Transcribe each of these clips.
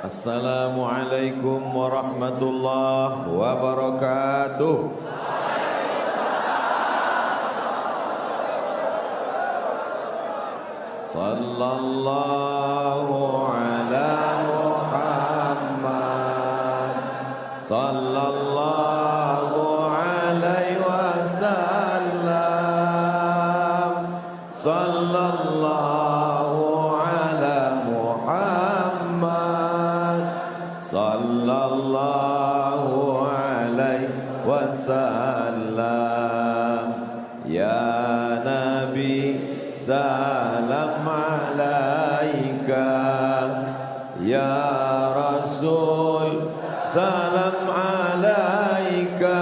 Assalamualaikum warahmatullahi wabarakatuh. Sallallahu ala Muhammad, sallallahu alaihi wasallam, sallallahu ala Muhammad, sallallahu alaihi wasallam. Ya Nabi salam alaika, ya Rasul salam alaika,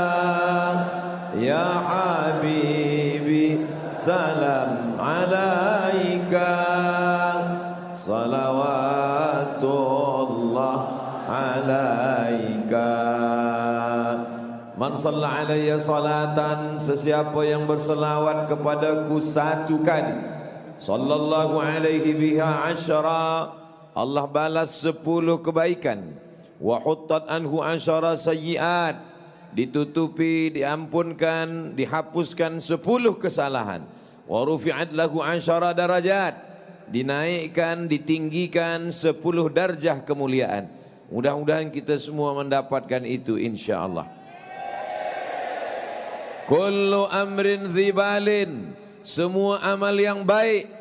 ya Habibi salam alaika, salawatullah alaika. Man shalla alayya salatan, sesiapa yang berselawat kepadaku satu kali, sallallahu alaihi biha asyara, Allah balas 10 kebaikan. Wa huttat anhu asyara sayyiat, ditutupi, diampunkan, dihapuskan 10 kesalahan. Wa rufi'at lahu asyara darajat, dinaikkan, ditinggikan 10 darjah kemuliaan. Mudah-mudahan kita semua mendapatkan itu insyaallah. Kullu amrin zibalin, semua amal yang baik,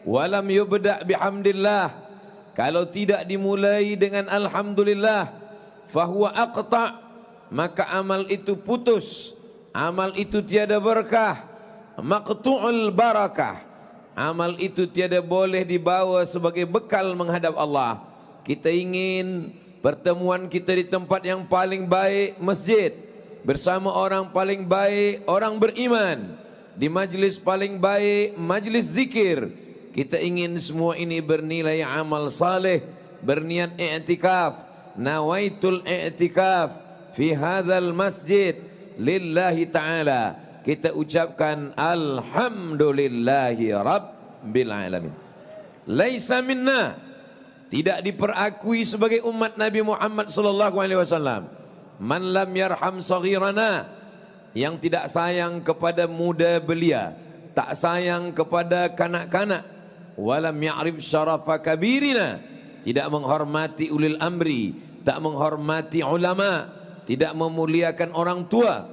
walam yubda' bihamdillah, kalau tidak dimulai dengan alhamdulillah, fahuwa aqta', maka amal itu putus, amal itu tiada berkah, maqtu'ul barakah, amal itu tiada boleh dibawa sebagai bekal menghadap Allah. Kita ingin pertemuan kita di tempat yang paling baik, masjid, bersama orang paling baik, orang beriman, di majlis paling baik, majlis zikir. Kita ingin semua ini bernilai amal saleh, berniat i'tikaf. Nawaitul i'tikaf fi hadzal masjid lillahi ta'ala. Kita ucapkan alhamdulillahi rabbil alamin. Laisa minna, tidak diperakui sebagai umat Nabi Muhammad sallallahu alaihi wasallam, man lam yarham saghirana, yang tidak sayang kepada muda belia, tak sayang kepada kanak-kanak. Walam ya'rif syarafa kabirina, tidak menghormati ulil amri, tak menghormati ulama, tidak memuliakan orang tua.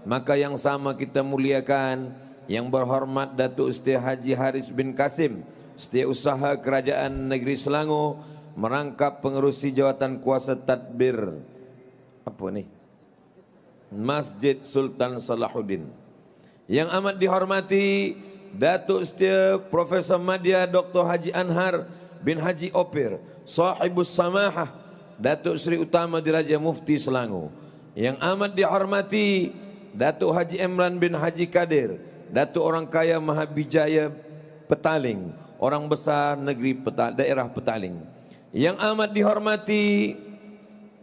Maka yang sama kita muliakan yang berhormat Datuk Seri Haji Haris bin Kasim, Setiausaha Kerajaan Negeri Selangor, merangkap pengerusi jawatan kuasa tadbir apa ni? Masjid Sultan Salahuddin. Yang amat dihormati Datuk Setia Profesor Madya Dr. Haji Anhar bin Haji Opir, Sahibus Samahah, Datuk Seri Utama Diraja Mufti Selangor. Yang amat dihormati Datuk Haji Imran bin Haji Kadir, Datuk Orang Kaya Mahabijaya Petaling, orang besar negeri daerah Petaling. Yang amat dihormati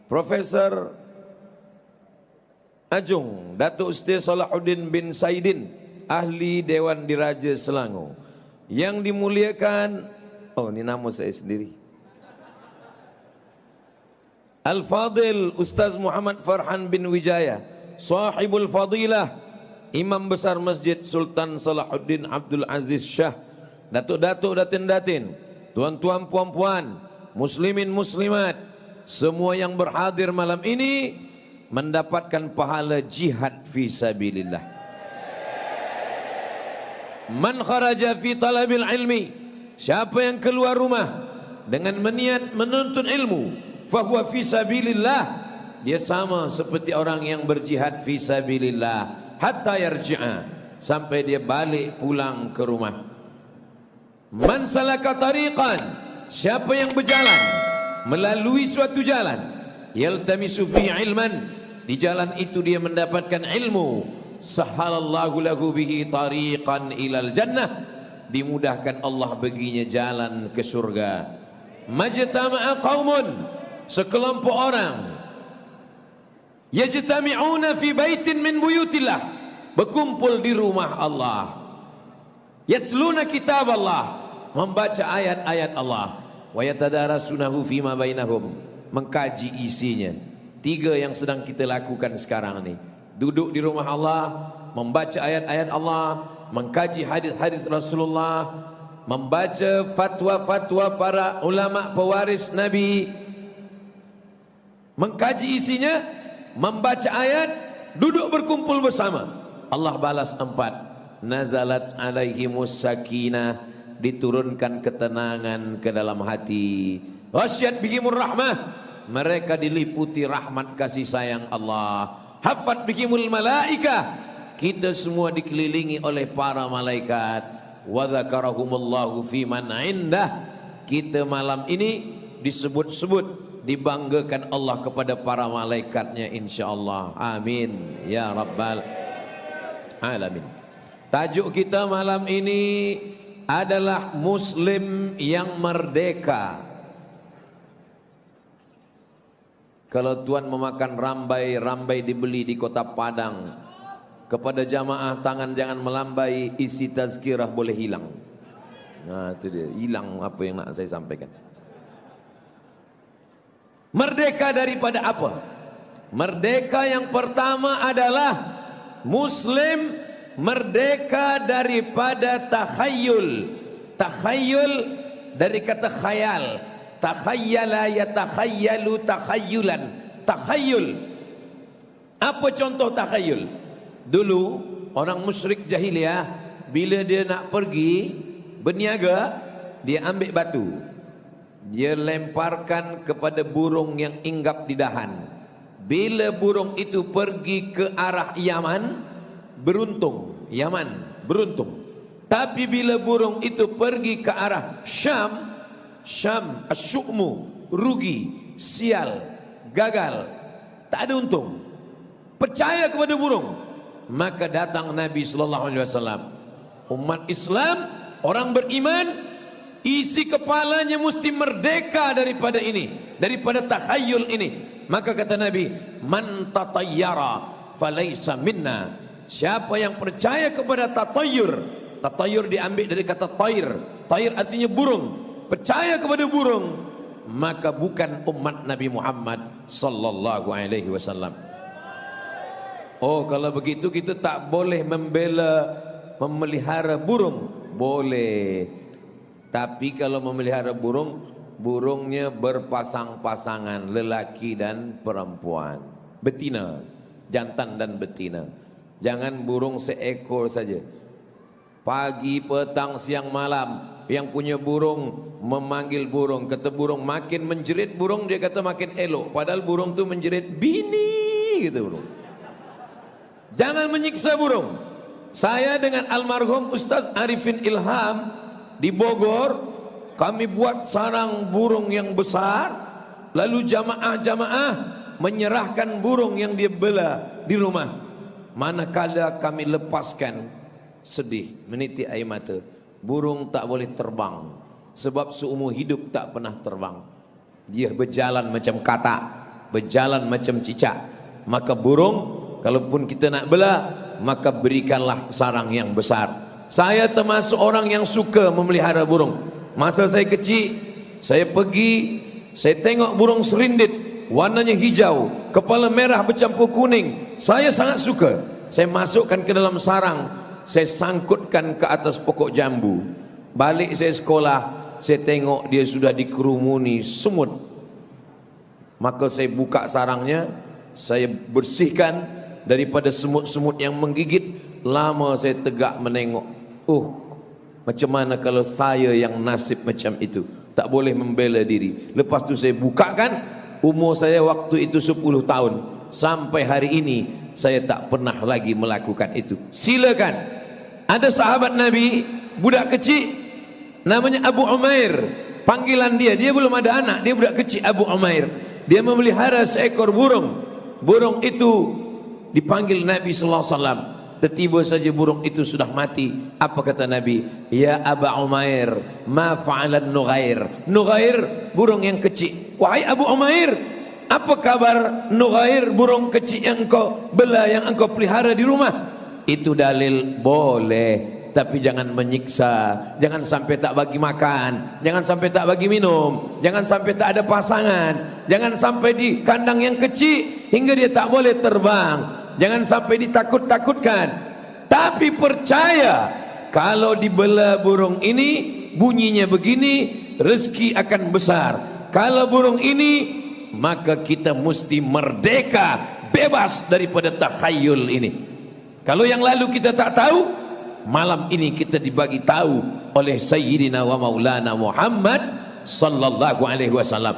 Profesor Ajung Datuk Setia Salahuddin bin Saidin, ahli Dewan Diraja Selangor. Yang dimuliakan, oh ini nama saya sendiri, Al-Fadil Ustaz Muhammad Farhan bin Wijaya, Sahibul Fadilah, Imam Besar Masjid Sultan Salahuddin Abdul Aziz Shah, datuk-datuk, datin-datin, tuan-tuan, puan-puan, muslimin, muslimat, semua yang berhadir malam ini mendapatkan pahala jihad fi sabilillah. Man kharaja fi talabil ilmi, siapa yang keluar rumah dengan meniat menuntut ilmu, fahuwa fi sabilillah, dia sama seperti orang yang berjihad fi sabilillah hatta yarji'a, sampai dia balik pulang ke rumah. Man salaka tariqan, siapa yang berjalan melalui suatu jalan, yaltamisu fi ilman, di jalan itu dia mendapatkan ilmu, sahalallahu lahu bihi tariqan ilal jannah, dimudahkan Allah baginya jalan ke surga. Majtama'a qaumun, sekelompok orang, yajtami'una fi baitin min buyutillah, berkumpul di rumah Allah, yatsluna kitab Allah, membaca ayat-ayat Allah, wa yatadarasunahu fima bainahum, mengkaji isinya. 3 yang sedang kita lakukan sekarang ini. Duduk di rumah Allah, membaca ayat-ayat Allah, mengkaji hadis-hadis Rasulullah, membaca fatwa-fatwa para ulama pewaris Nabi, mengkaji isinya, membaca ayat, duduk berkumpul bersama. Allah balas 4. Nazalat alaihimus sakinah, diturunkan ketenangan ke dalam hati. Ghasyat bihimur rahmah, mereka diliputi rahmat kasih sayang Allah. Hafat bihimul malaikah, kita semua dikelilingi oleh para malaikat. Wa dzakarahumullahu fi man indah, kita malam ini disebut-sebut, dibanggakan Allah kepada para malaikatnya insyaallah. Amin ya rabbal alamin. Tajuk kita malam ini adalah Muslim yang merdeka. Kalau tuan memakan rambai, rambai dibeli di kota Padang. Kepada jamaah, tangan jangan melambai, isi tazkirah boleh hilang. Nah itu dia, hilang apa yang nak saya sampaikan. Merdeka daripada apa? Merdeka yang pertama adalah Muslim merdeka daripada takhayul. Takhayul dari kata khayal. Takhayyala yatakhayyalu takhayyulan. Takhayul. Apa contoh takhayul? Dulu orang musyrik jahiliyah, bila dia nak pergi berniaga, dia ambil batu, dia lemparkan kepada burung yang hinggap di dahan. Bila burung itu pergi ke arah Yaman, beruntung, Yaman beruntung. Tapi bila burung itu pergi ke arah Syam, Syam asyukmu, rugi, sial, gagal, tak ada untung. Percaya kepada burung. Maka datang Nabi sallallahu alaihi wasallam. Umat Islam, orang beriman, isi kepalanya mesti merdeka daripada ini, daripada takhayul ini. Maka kata Nabi, man tatayyara falaysa minna. Siapa yang percaya kepada tatayyur, tatayyur diambil dari kata tair. Tair artinya burung. Percaya kepada burung, maka bukan umat Nabi Muhammad sallallahu alaihi wasallam. Oh, kalau begitu kita tak boleh membela memelihara burung. Boleh. Tapi kalau memelihara burung, burungnya berpasang-pasangan, lelaki dan perempuan, betina, jantan dan betina. Jangan burung seekor saja. Pagi, petang, siang, malam, yang punya burung memanggil burung. Kata burung makin menjerit burung, dia kata makin elok. Padahal burung tu menjerit bini, gitu burung. Jangan menyiksa burung. Saya dengan almarhum Ustaz Arifin Ilham di Bogor, kami buat sarang burung yang besar. Lalu jamaah-jamaah menyerahkan burung yang dia bela di rumah. Manakala kami lepaskan, sedih, menitik air mata. Burung tak boleh terbang, sebab seumur hidup tak pernah terbang. Dia berjalan macam katak, berjalan macam cicak. Maka burung, kalaupun kita nak bela, maka berikanlah sarang yang besar. Saya termasuk orang yang suka memelihara burung. Masa saya kecil, saya pergi, saya tengok burung serindit, warnanya hijau, kepala merah bercampur kuning. Saya sangat suka. Saya masukkan ke dalam sarang, saya sangkutkan ke atas pokok jambu. Balik saya sekolah, saya tengok dia sudah dikerumuni semut. Maka saya buka sarangnya, saya bersihkan daripada semut-semut yang menggigit. Lama saya tegak menengok. Macam mana kalau saya yang nasib macam itu, tak boleh membela diri. Lepas tu saya bukakan. Umur saya waktu itu 10 tahun. Sampai hari ini saya tak pernah lagi melakukan itu. Silakan. Ada sahabat Nabi, budak kecil, namanya Abu Umair. Panggilan dia belum ada anak, dia budak kecil Abu Umair. Dia memelihara seekor burung. Burung itu dipanggil Nabi sallallahu alaihi wasallam. Tiba saja burung itu sudah mati. Apa kata Nabi? Ya Aba Umair, ma fa'alan Nughair. Nughair, burung yang kecil. Wahai Abu Umair, apa kabar Nughair, burung kecil yang engkau bela, yang engkau pelihara di rumah? Itu dalil boleh tapi jangan menyiksa, jangan sampai tak bagi makan, jangan sampai tak bagi minum, jangan sampai tak ada pasangan, jangan sampai di kandang yang kecil hingga dia tak boleh terbang, jangan sampai ditakut-takutkan. Tapi percaya, kalau dibela burung ini bunyinya begini, rezeki akan besar. Kalau burung ini, maka kita mesti merdeka, bebas daripada takhayul ini. Kalau yang lalu kita tak tahu, malam ini kita dibagi tahu oleh Sayyidina wa Maulana Muhammad sallallahu alaihi wasallam.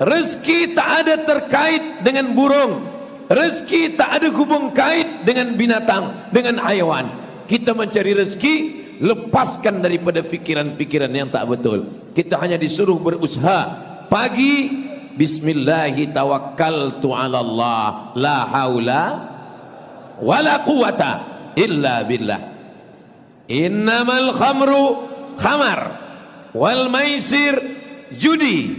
Rezeki tak ada terkait dengan burung, rezeki tak ada hubung kait dengan binatang, dengan haiwan. Kita mencari rezeki, lepaskan daripada fikiran-fikiran yang tak betul. Kita hanya disuruh berusaha. Pagi, bismillahi tawakkaltu ala Allah, la haula wala quwata illa billah. Innamal khamru khamar, wal maisir judi,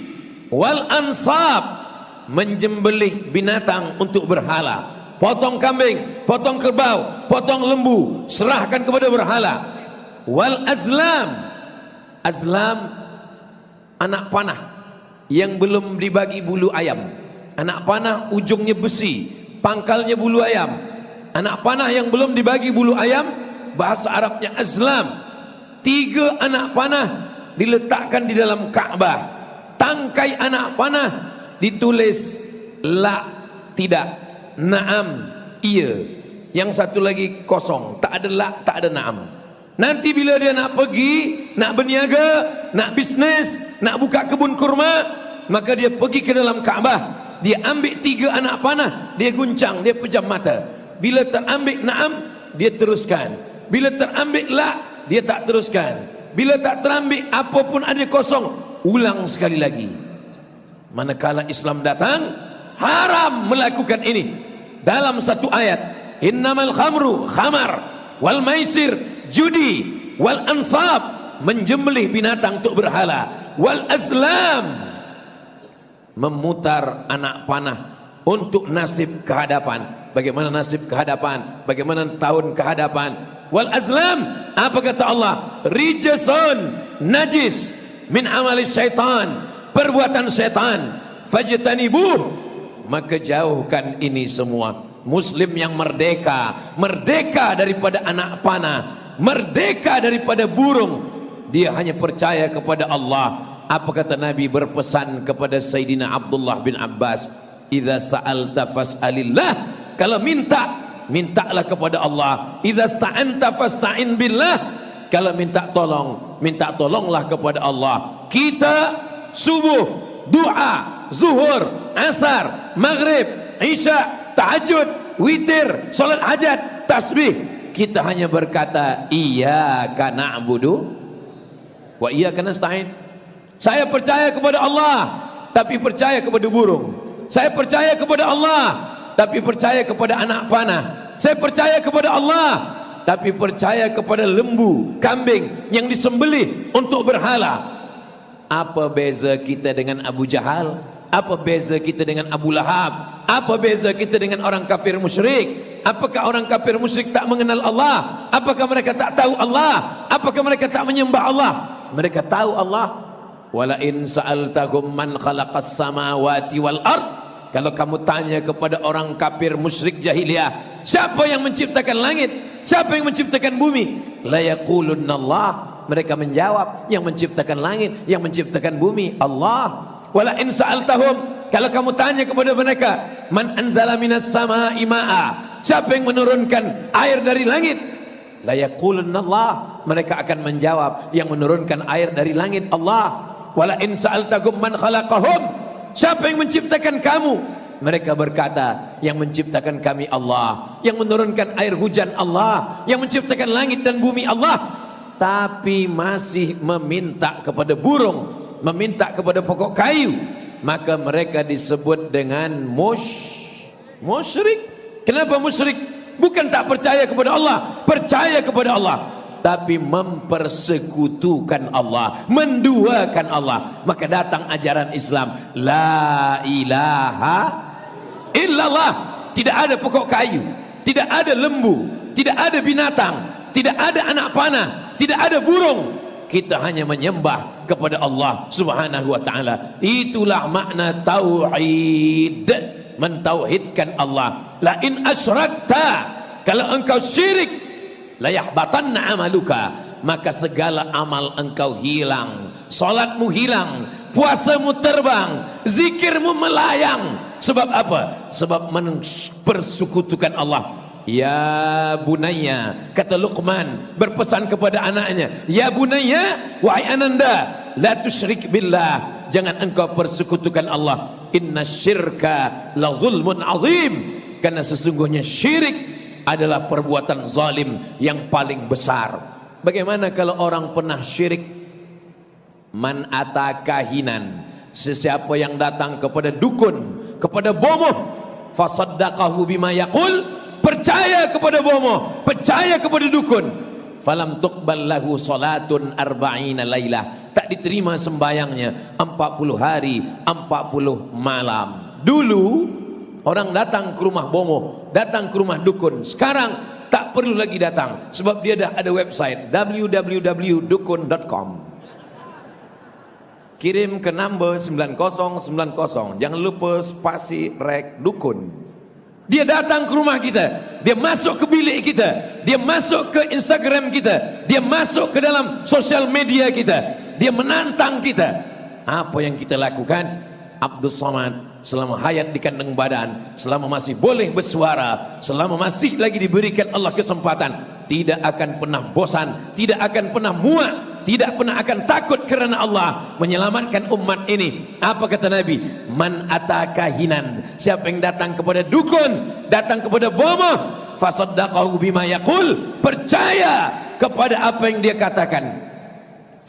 wal ansab, menjembelih binatang untuk berhala. Potong kambing, potong kerbau, potong lembu, serahkan kepada berhala. Wal azlam, azlam anak panah yang belum dibagi bulu ayam. Anak panah ujungnya besi, pangkalnya bulu ayam. Anak panah yang belum dibagi bulu ayam, bahasa Arabnya azlam. 3 anak panah diletakkan di dalam Ka'bah. Tangkai anak panah ditulis la, tidak, naam, iya. Yang satu lagi kosong, tak ada la, tak ada naam. Nanti bila dia nak pergi, nak berniaga, nak bisnes, nak buka kebun kurma, maka dia pergi ke dalam Ka'bah. Dia ambil 3 anak panah, dia guncang, dia pejam mata. Bila terambil naam, dia teruskan. Bila terambil la, dia tak teruskan. Bila tak terambil apapun ada kosong, ulang sekali lagi. Manakala Islam datang, haram melakukan ini. Dalam satu ayat, innamal khamru khamar, wal maisir judi, wal ansab, menjembelih binatang untuk berhala, wal azlam, memutar anak panah untuk nasib kehadapan. Bagaimana nasib kehadapan, bagaimana tahun kehadapan. Wal azlam, apa kata Allah? Rijsun, najis, min amali syaitan, perbuatan syaitan. Fajtanibuh, maka jauhkan ini semua. Muslim yang merdeka, merdeka daripada anak panah, merdeka daripada burung. Dia hanya percaya kepada Allah. Apa kata Nabi berpesan kepada Sayyidina Abdullah bin Abbas? Idza sa'alta fas'alillah. Kalau minta, mintalah kepada Allah. Idza sta'anta fasta'in billah. Kalau minta tolong, minta tolonglah kepada Allah. Kita subuh, doa, zuhur, asar, maghrib, isya, tahajud, witir, salat hajat, tasbih, kita hanya berkata iyyaka na'budu wa iyyaka nasta'in. Saya percaya kepada Allah, tapi percaya kepada burung. Saya percaya kepada Allah, tapi percaya kepada anak panah. Saya percaya kepada Allah, tapi percaya kepada lembu, kambing yang disembelih untuk berhala. Apa beza kita dengan Abu Jahal? Apa beza kita dengan Abu Lahab? Apa beza kita dengan orang kafir musyrik? Apakah orang kafir musyrik tak mengenal Allah? Apakah mereka tak tahu Allah? Apakah mereka tak menyembah Allah? Mereka tahu Allah. Wala in sa'altahum man khalaqas samawati wal ard. Kalau kamu tanya kepada orang kafir musyrik jahiliyah, siapa yang menciptakan langit? Siapa yang menciptakan bumi? La yaqulunna Allah. Mereka menjawab, yang menciptakan langit, yang menciptakan bumi, Allah. Wala in sa'altahum, kalau kamu tanya kepada mereka, man anzala minas sama'i ma'a, siapa yang menurunkan air dari langit? La yaqulunna Allah. Mereka akan menjawab, yang menurunkan air dari langit Allah. Wala in sa'altahum man khalaqahum, siapa yang menciptakan kamu? Mereka berkata, yang menciptakan kami Allah, yang menurunkan air hujan Allah, yang menciptakan langit dan bumi Allah. Tapi masih meminta kepada burung, meminta kepada pokok kayu, maka mereka disebut dengan musyrik. Kenapa musyrik? Bukan tak percaya kepada Allah, percaya kepada Allah, tapi mempersekutukan Allah, menduakan Allah. Maka datang ajaran Islam, la ilaha illallah. Tidak ada pokok kayu, tidak ada lembu, tidak ada binatang, tidak ada anak panah, tidak ada burung. Kita hanya menyembah kepada Allah Subhanahu wa taala. Itulah makna tauhid, mentauhidkan Allah. La in asyrakta, kalau engkau syirik, la yahbatanna amaluka, maka segala amal engkau hilang. Salatmu hilang, puasamu terbang, zikirmu melayang. Sebab apa? Sebab mempersekutukan Allah. Ya bunayya, kata Luqman berpesan kepada anaknya, ya bunayya, wahai ananda, la tusyrik billah, jangan engkau persekutukan Allah. Inna syirka la zulmun azim, karena sesungguhnya syirik adalah perbuatan zalim yang paling besar. Bagaimana kalau orang pernah syirik? Man ata kahinan, sesiapa yang datang kepada dukun, kepada bomoh, fasaddaqahu bima yaqul, percaya kepada bomoh, percaya kepada dukun, falam tuqbal lahu salatun arba'ina lailah, tak diterima sembayangnya 40 hari 40 malam. Dulu orang datang ke rumah bomoh, datang ke rumah dukun. Sekarang tak perlu lagi datang, sebab dia dah ada website www.dukun.com. Kirim ke number 9090, jangan lupa spasi rek dukun. Dia datang ke rumah kita, dia masuk ke bilik kita, dia masuk ke Instagram kita, dia masuk ke dalam sosial media kita, dia menantang kita. Apa yang kita lakukan? Abdul Somad selama hayat di kandang badan, selama masih boleh bersuara, selama masih lagi diberikan Allah kesempatan, tidak akan pernah bosan, tidak akan pernah muak, tidak pernah akan takut kerana Allah menyelamatkan umat ini. Apa kata Nabi? Man atakahinan, siapa yang datang kepada dukun, datang kepada bomoh, fasaddaqahu bima yaqul, percaya kepada apa yang dia katakan,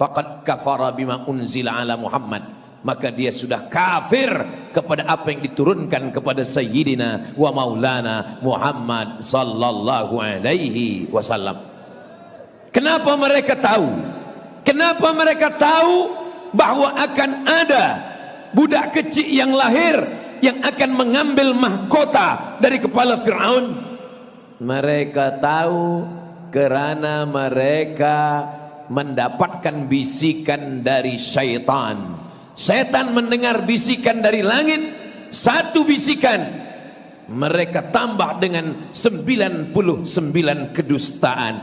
faqad kafara bima unzila ala Muhammad, maka dia sudah kafir kepada apa yang diturunkan kepada Sayyidina wa Maulana Muhammad sallallahu alaihi wasallam. Kenapa mereka tahu? Kenapa mereka tahu bahwa akan ada budak kecil yang lahir yang akan mengambil mahkota dari kepala Fir'aun? Mereka tahu kerana mereka mendapatkan bisikan dari syaitan. Setan mendengar bisikan dari langit, satu bisikan, mereka tambah dengan 99 kedustaan.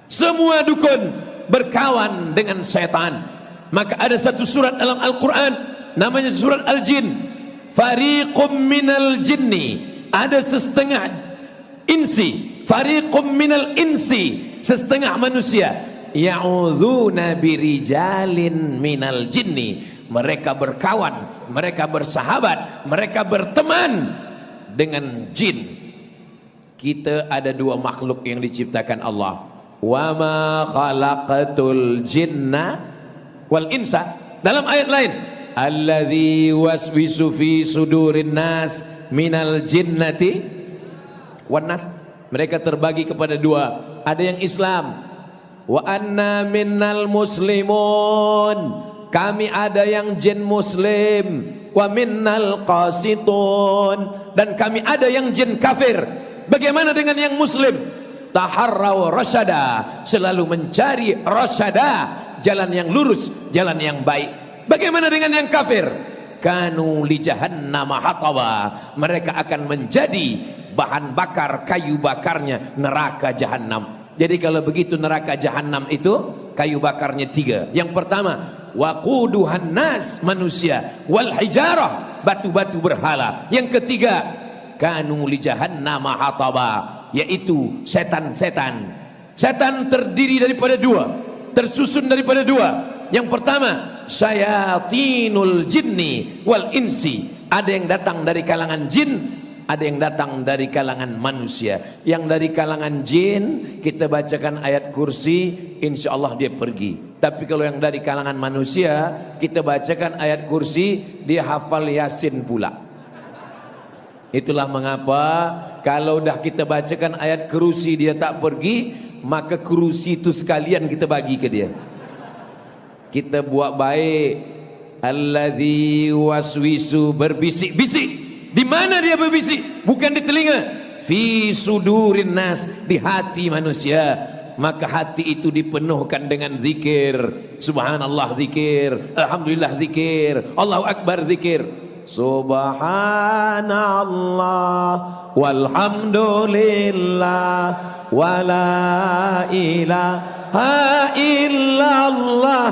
Semua dukun berkawan dengan setan. Maka ada satu surat dalam Al-Quran, namanya surat Al-Jin. Fariqum minal jinni, ada setengah insi, fariqum minal insi, setengah manusia, ya'udzuuna birijalin minal jinni, mereka berkawan, mereka bersahabat, mereka berteman dengan jin. Kita ada dua makhluk yang diciptakan Allah. Wa ma khalaqatul jinna wal insa. Dalam ayat lain, alladzi waswisu fi sudurin nas minal jinnati wan nas. Mereka terbagi kepada dua. Ada yang Islam. Wa anna minnal muslimun, kami ada yang jin muslim. Wa minnal qasitun, dan kami ada yang jin kafir. Bagaimana dengan yang muslim? Taharraw rasyada, selalu mencari rasyada, jalan yang lurus, jalan yang baik. Bagaimana dengan yang kafir? Kanu li jahannam hataba, mereka akan menjadi bahan bakar, kayu bakarnya neraka jahanam. Jadi kalau begitu neraka jahanam itu kayu bakarnya 3. Yang pertama, waquduhan nas, manusia, wal hijarah, batu-batu berhala. Yang ketiga, kanu li jahannam hataba, yaitu setan-setan. Setan terdiri daripada 2, tersusun daripada 2. Yang pertama, syayatinul jinni wal insi, ada yang datang dari kalangan jin, ada yang datang dari kalangan manusia. Yang dari kalangan jin, kita bacakan ayat kursi, insya Allah dia pergi. Tapi kalau yang dari kalangan manusia, kita bacakan ayat kursi, dia hafal Yasin pula. Itulah mengapa kalau dah kita bacakan ayat kursi dia tak pergi, maka kursi itu sekalian kita bagi ke dia. Kita buat baik. Alladzi waswisu, berbisik-bisik. Di mana dia berbisik? Bukan di telinga. Fi sudurin nas, di hati manusia. maka hati itu dipenuhkan dengan zikir. Subhanallah zikir, alhamdulillah zikir, Allahu akbar zikir. Subhanallah walhamdulillah wala ilaha illallah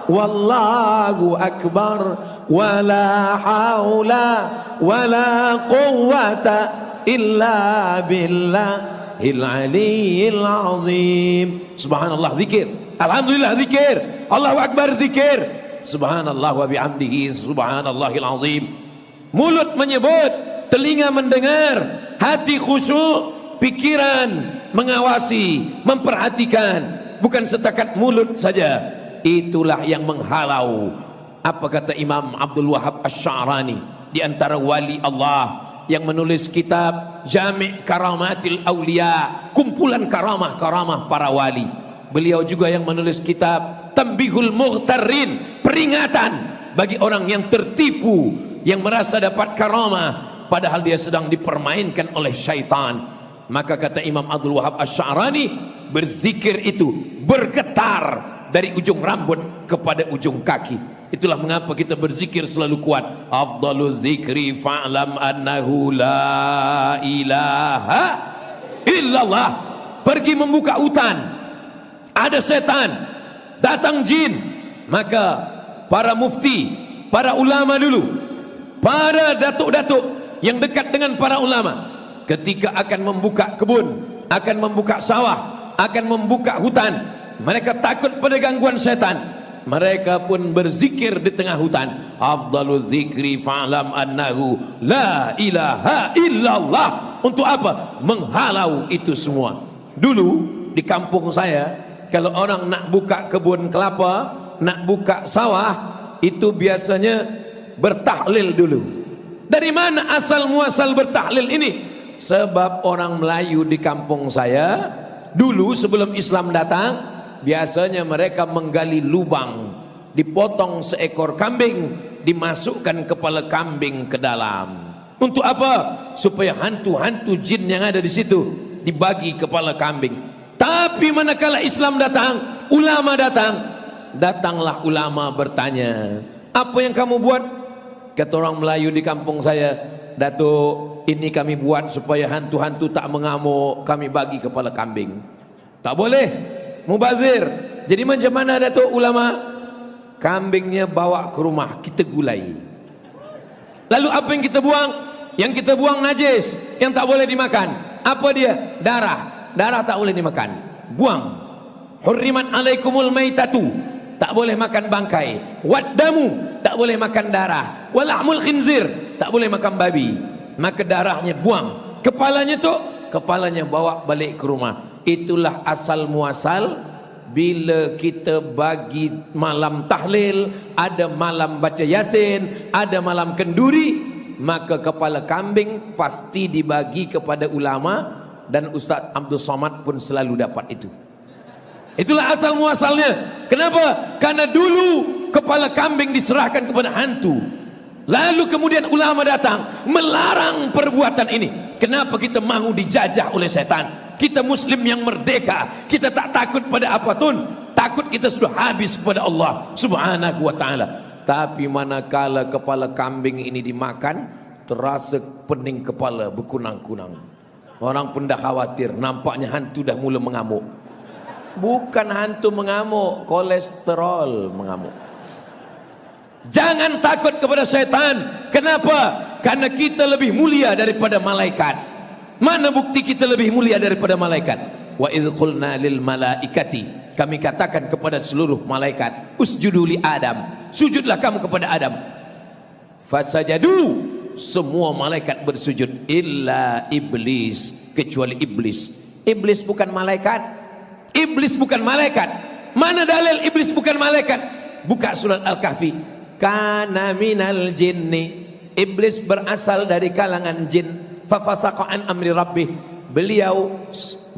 wallahu akbar wala haula wala quwwata illa billahil aliyyil azim. Subhanallah zikir, alhamdulillah zikir, Allahu akbar zikir, subhanallah wa bihamdihi subhanallahil azim. Mulut menyebut, telinga mendengar, hati khusyuk, pikiran mengawasi, memperhatikan, bukan setakat mulut saja. Itulah yang menghalau. Apa kata Imam Abdul Wahab Asy-Sya'rani, di antara wali Allah yang menulis kitab Jami' Karamatil Auliya, kumpulan karamah-karamah para wali. Beliau juga yang menulis kitab Tanbihul Mughtarrin, peringatan bagi orang yang tertipu, yang merasa dapat karamah padahal dia sedang dipermainkan oleh syaitan. Maka kata Imam Abdul Wahab Asy-Sya'rani, berzikir itu bergetar dari ujung rambut kepada ujung kaki. Itulah mengapa kita berzikir selalu kuat. Afdalu zikri fa'lam annahu la ilaha illallah. Pergi membuka hutan, ada setan, datang jin, maka para mufti, para ulama dulu, para datuk-datuk yang dekat dengan para ulama, ketika akan membuka kebun, akan membuka sawah, akan membuka hutan, mereka takut pada gangguan setan. Mereka pun berzikir di tengah hutan. Afdalu zikri fa'lam annahu la ilaha illallah. Untuk apa? Menghalau itu semua. Dulu di kampung saya, kalau orang nak buka kebun kelapa, nak buka sawah, itu biasanya bertahlil dulu. Dari mana asal muasal bertahlil ini? Sebab orang Melayu di kampung saya dulu sebelum Islam datang, biasanya mereka menggali lubang, dipotong seekor kambing, dimasukkan kepala kambing ke dalam. Untuk apa? Supaya hantu-hantu jin yang ada di situ dibagi kepala kambing. Tapi manakala Islam datang, ulama datang, datanglah ulama bertanya, apa yang kamu buat? Kata orang Melayu di kampung saya, Datuk, ini kami buat supaya hantu-hantu tak mengamuk, kami bagi kepala kambing. Tak boleh, mubazir. Jadi macam mana Datuk ulama? Kambingnya bawa ke rumah, kita gulai. Lalu apa yang kita buang? Yang kita buang najis, yang tak boleh dimakan. Apa dia? Darah. Darah tak boleh dimakan, buang. Hurrimat alaikumul maitatu, tak boleh makan bangkai. Waddamu, tak boleh makan darah. Walahmul khinzir, tak boleh makan babi. Maka darahnya buang, kepalanya tu, kepalanya bawa balik ke rumah. Itulah asal muasal. Bila kita bagi malam tahlil, ada malam baca yasin, ada malam kenduri, maka kepala kambing pasti dibagi kepada ulama. Dan Ustaz Abdul Somad pun selalu dapat itu. Itulah asal muasalnya. Kenapa? Karena dulu kepala kambing diserahkan kepada hantu. Lalu kemudian ulama datang melarang perbuatan ini. Kenapa kita mahu dijajah oleh setan? Kita muslim yang merdeka, kita tak takut pada apapun. Takut kita sudah habis kepada Allah subhanahu wa ta'ala. Tapi manakala kepala kambing ini dimakan, terasa pening kepala, berkunang-kunang. Orang pun dah khawatir, nampaknya hantu dah mula mengamuk. Bukan hantu mengamuk, kolesterol mengamuk. Jangan takut kepada setan. Kenapa? Karena kita lebih mulia daripada malaikat. Mana bukti kita lebih mulia daripada malaikat? Wa idh qulna lil malaikati, kami katakan kepada seluruh malaikat, usjudu li Adam, sujudlah kamu kepada Adam. Fasajadu, semua malaikat bersujud, illa iblis, kecuali iblis. Iblis bukan malaikat. Iblis bukan malaikat. Mana dalil iblis bukan malaikat? Buka surat Al-Kahfi. Kana minal jinni, iblis berasal dari kalangan jin. Fafasaqa an amri rabbih, beliau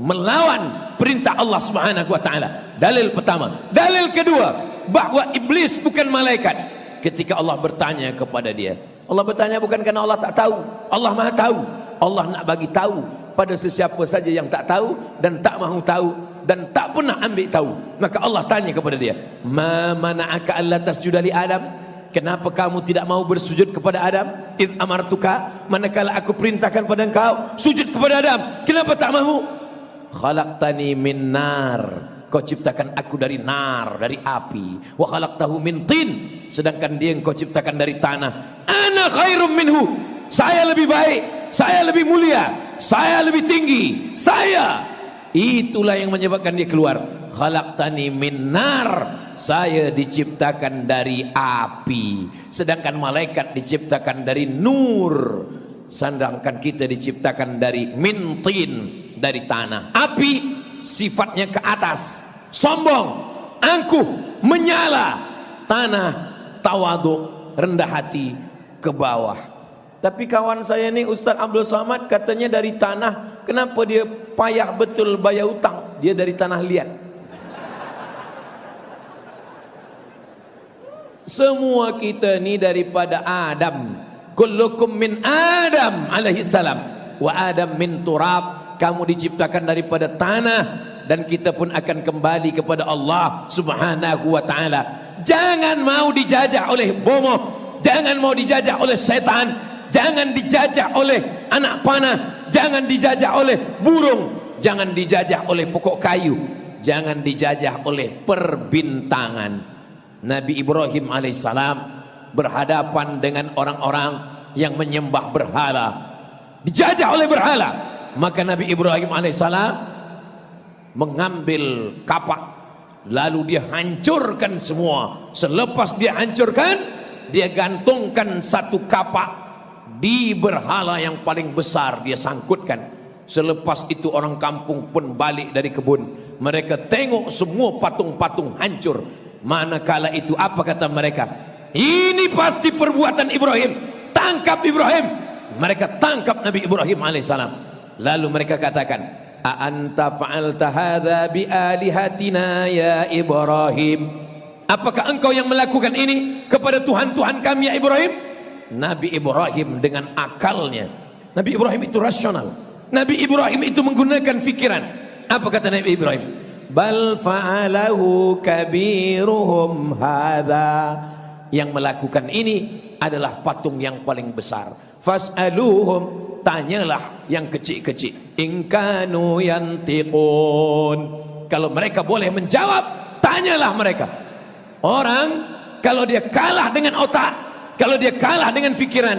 melawan perintah Allah subhanahu wa ta'ala. Dalil pertama. Dalil kedua, bahwa iblis bukan malaikat. Ketika Allah bertanya kepada dia, Allah bertanya bukan karena Allah tak tahu, Allah maha tahu. Allah nak bagi tahu pada sesiapa saja yang tak tahu dan tak mahu tahu. dan tak pernah ambil tahu. Maka Allah tanya kepada dia, ma mana'aka alla tasjuda li Adam? Kenapa kamu tidak mau bersujud kepada Adam? Id amartuka, manakala aku perintahkan pada engkau sujud kepada Adam, kenapa tak mau? Khalaqtani min nar, kau ciptakan aku dari nar, dari api. Wa khalaqtahu min tin, sedangkan dia engkau ciptakan dari tanah. Ana khairum minhu, saya lebih baik, saya lebih mulia, saya lebih tinggi, saya. Itulah yang menyebabkan dia keluar. Khalaqtani min nar, saya diciptakan dari api, sedangkan malaikat diciptakan dari nur, sedangkan kita diciptakan dari min tin, dari tanah. Api sifatnya ke atas, sombong, angkuh, menyala. Tanah tawadhu, rendah hati, ke bawah. Tapi kawan saya ni Ustaz Abdul Somad katanya dari tanah. Kenapa dia payah betul bayar hutang? Dia dari tanah liat. Semua kita ni daripada Adam. Kullukum min Adam alaihi salam wa Adam min turab. Kamu diciptakan daripada tanah dan kita pun akan kembali kepada Allah Subhanahu wa taala. Jangan mau dijajah oleh bomoh, jangan mau dijajah oleh setan, jangan dijajah oleh anak panah, jangan dijajah oleh burung, jangan dijajah oleh pokok kayu, jangan dijajah oleh perbintangan. Nabi Ibrahim alaihissalam berhadapan dengan orang-orang yang menyembah berhala, dijajah oleh berhala. Maka Nabi Ibrahim alaihissalam mengambil kapak, lalu dia hancurkan semua. Selepas dia hancurkan, dia gantungkan satu kapak di berhala yang paling besar, dia sangkutkan. Selepas itu orang kampung pun balik dari kebun. Mereka tengok semua patung-patung hancur. Manakala itu apa kata mereka? Ini pasti perbuatan Ibrahim, tangkap Ibrahim. Mereka tangkap Nabi Ibrahim alaihissalam. Lalu mereka katakan, a anta fa'alta hadza bi alihatina ya Ibrahim? Apakah engkau yang melakukan ini kepada Tuhan-Tuhan kami ya Ibrahim? Nabi Ibrahim dengan akalnya, Nabi Ibrahim itu rasional, Nabi Ibrahim itu menggunakan fikiran. Apa kata Nabi Ibrahim? Bal fa'alahu kabiruhum hadza. Yang melakukan ini adalah patung yang paling besar. Fas'aluhum, tanyalah yang kecil-kecil. In kanu yantiqun, kalau mereka boleh menjawab, tanyalah mereka. Orang kalau dia kalah dengan otak, kalau dia kalah dengan fikiran,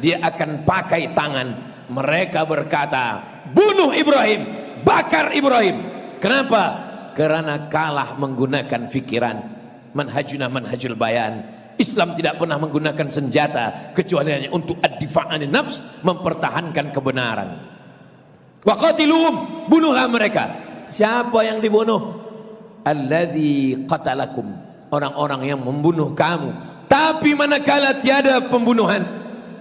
dia akan pakai tangan. Mereka berkata, bunuh Ibrahim, bakar Ibrahim. Kenapa? Karena kalah menggunakan fikiran. Manhajuna manhajul bayan. Islam tidak pernah menggunakan senjata kecuali hanya untuk ad-difa'an nafs, mempertahankan kebenaran. Wa qatiluhum, bunuhlah mereka. Siapa yang dibunuh? Alladzi qatalakum, orang-orang yang membunuh kamu. Tapi manakala tiada pembunuhan,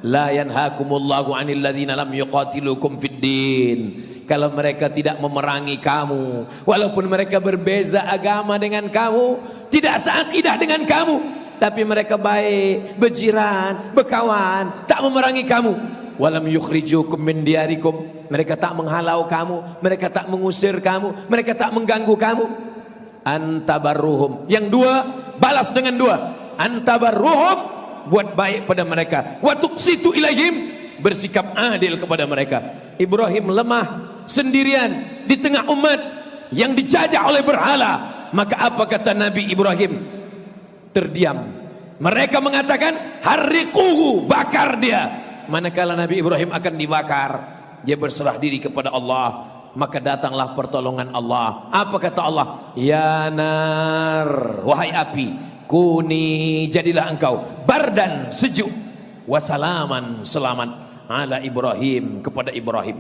la yanhakumullahu 'anil ladzina lam yuqatilukum fid din. Kalau mereka tidak memerangi kamu, walaupun mereka berbeza agama dengan kamu, tidak seakidah dengan kamu, tapi mereka baik, berjiran, berkawan, tak memerangi kamu. Walam yukhrijukum min diyarikum, mereka tak menghalau kamu, mereka tak mengusir kamu, mereka tak mengganggu kamu. Antabarruhum, yang dua balas dengan dua. Antabarruhum, buat baik pada mereka. Wa tuqsitu ilaihim, bersikap adil kepada mereka. Ibrahim lemah sendirian di tengah umat yang dijajah oleh berhala. Maka apa kata Nabi Ibrahim? Terdiam. Mereka mengatakan harriquhu, bakar dia. Manakala Nabi Ibrahim akan dibakar, dia berserah diri kepada Allah. Maka datanglah pertolongan Allah. Apa kata Allah? Ya nar, wahai api, kuni, jadilah engkau bardan, sejuk, wasalaman, selamat, ala Ibrahim, kepada Ibrahim.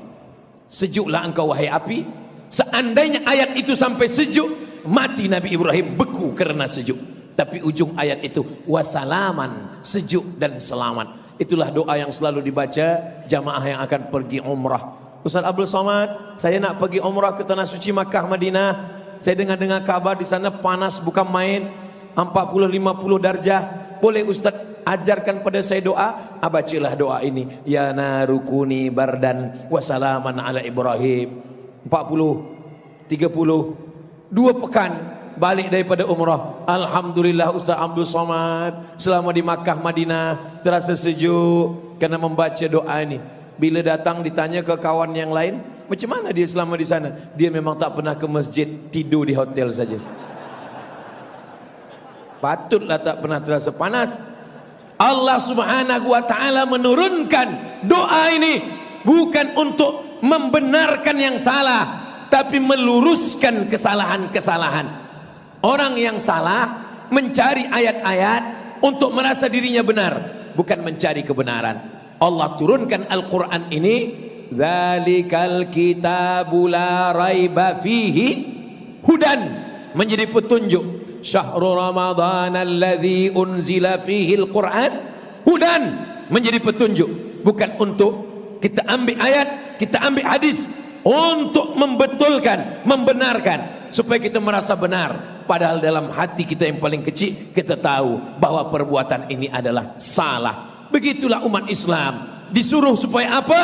Sejuklah engkau wahai api. Seandainya ayat itu sampai sejuk, mati Nabi Ibrahim, beku karena sejuk. Tapi ujung ayat itu wasalaman, sejuk dan selamat. Itulah doa yang selalu dibaca jamaah yang akan pergi umrah. Ustaz Abdul Somad, saya nak pergi umrah ke tanah suci Makkah Madinah. Saya dengar-dengar kabar di sana panas bukan main, 40-50 darjah. Boleh Ustaz ajarkan pada saya doa? Bacalah doa ini. Ya narukuni bardan wasalaman ala Ibrahim. 40, 30, 2 pekan balik daripada umrah. Alhamdulillah Ustaz Abdul Somad selama di Makkah Madinah terasa sejuk kerana membaca doa ini. Bila datang ditanya ke kawan yang lain, macam mana dia selama di sana? Dia memang tak pernah ke masjid, tidur di hotel saja. Patutlah tak pernah terasa panas. Allah Subhanahu wa taala menurunkan doa ini bukan untuk membenarkan yang salah, tapi meluruskan kesalahan-kesalahan. Orang yang salah mencari ayat-ayat untuk merasa dirinya benar, bukan mencari kebenaran. Allah turunkan Al-Quran ini, Dzalikal kitabu la raiba fihi hudan, menjadi petunjuk. Syahrul Ramadan alladzi unzila fihi Al-Quran hudan, menjadi petunjuk. Bukan untuk kita ambil ayat, kita ambil hadis untuk membetulkan, membenarkan supaya kita merasa benar, padahal dalam hati kita yang paling kecil kita tahu bahwa perbuatan ini adalah salah. Begitulah umat Islam disuruh supaya apa?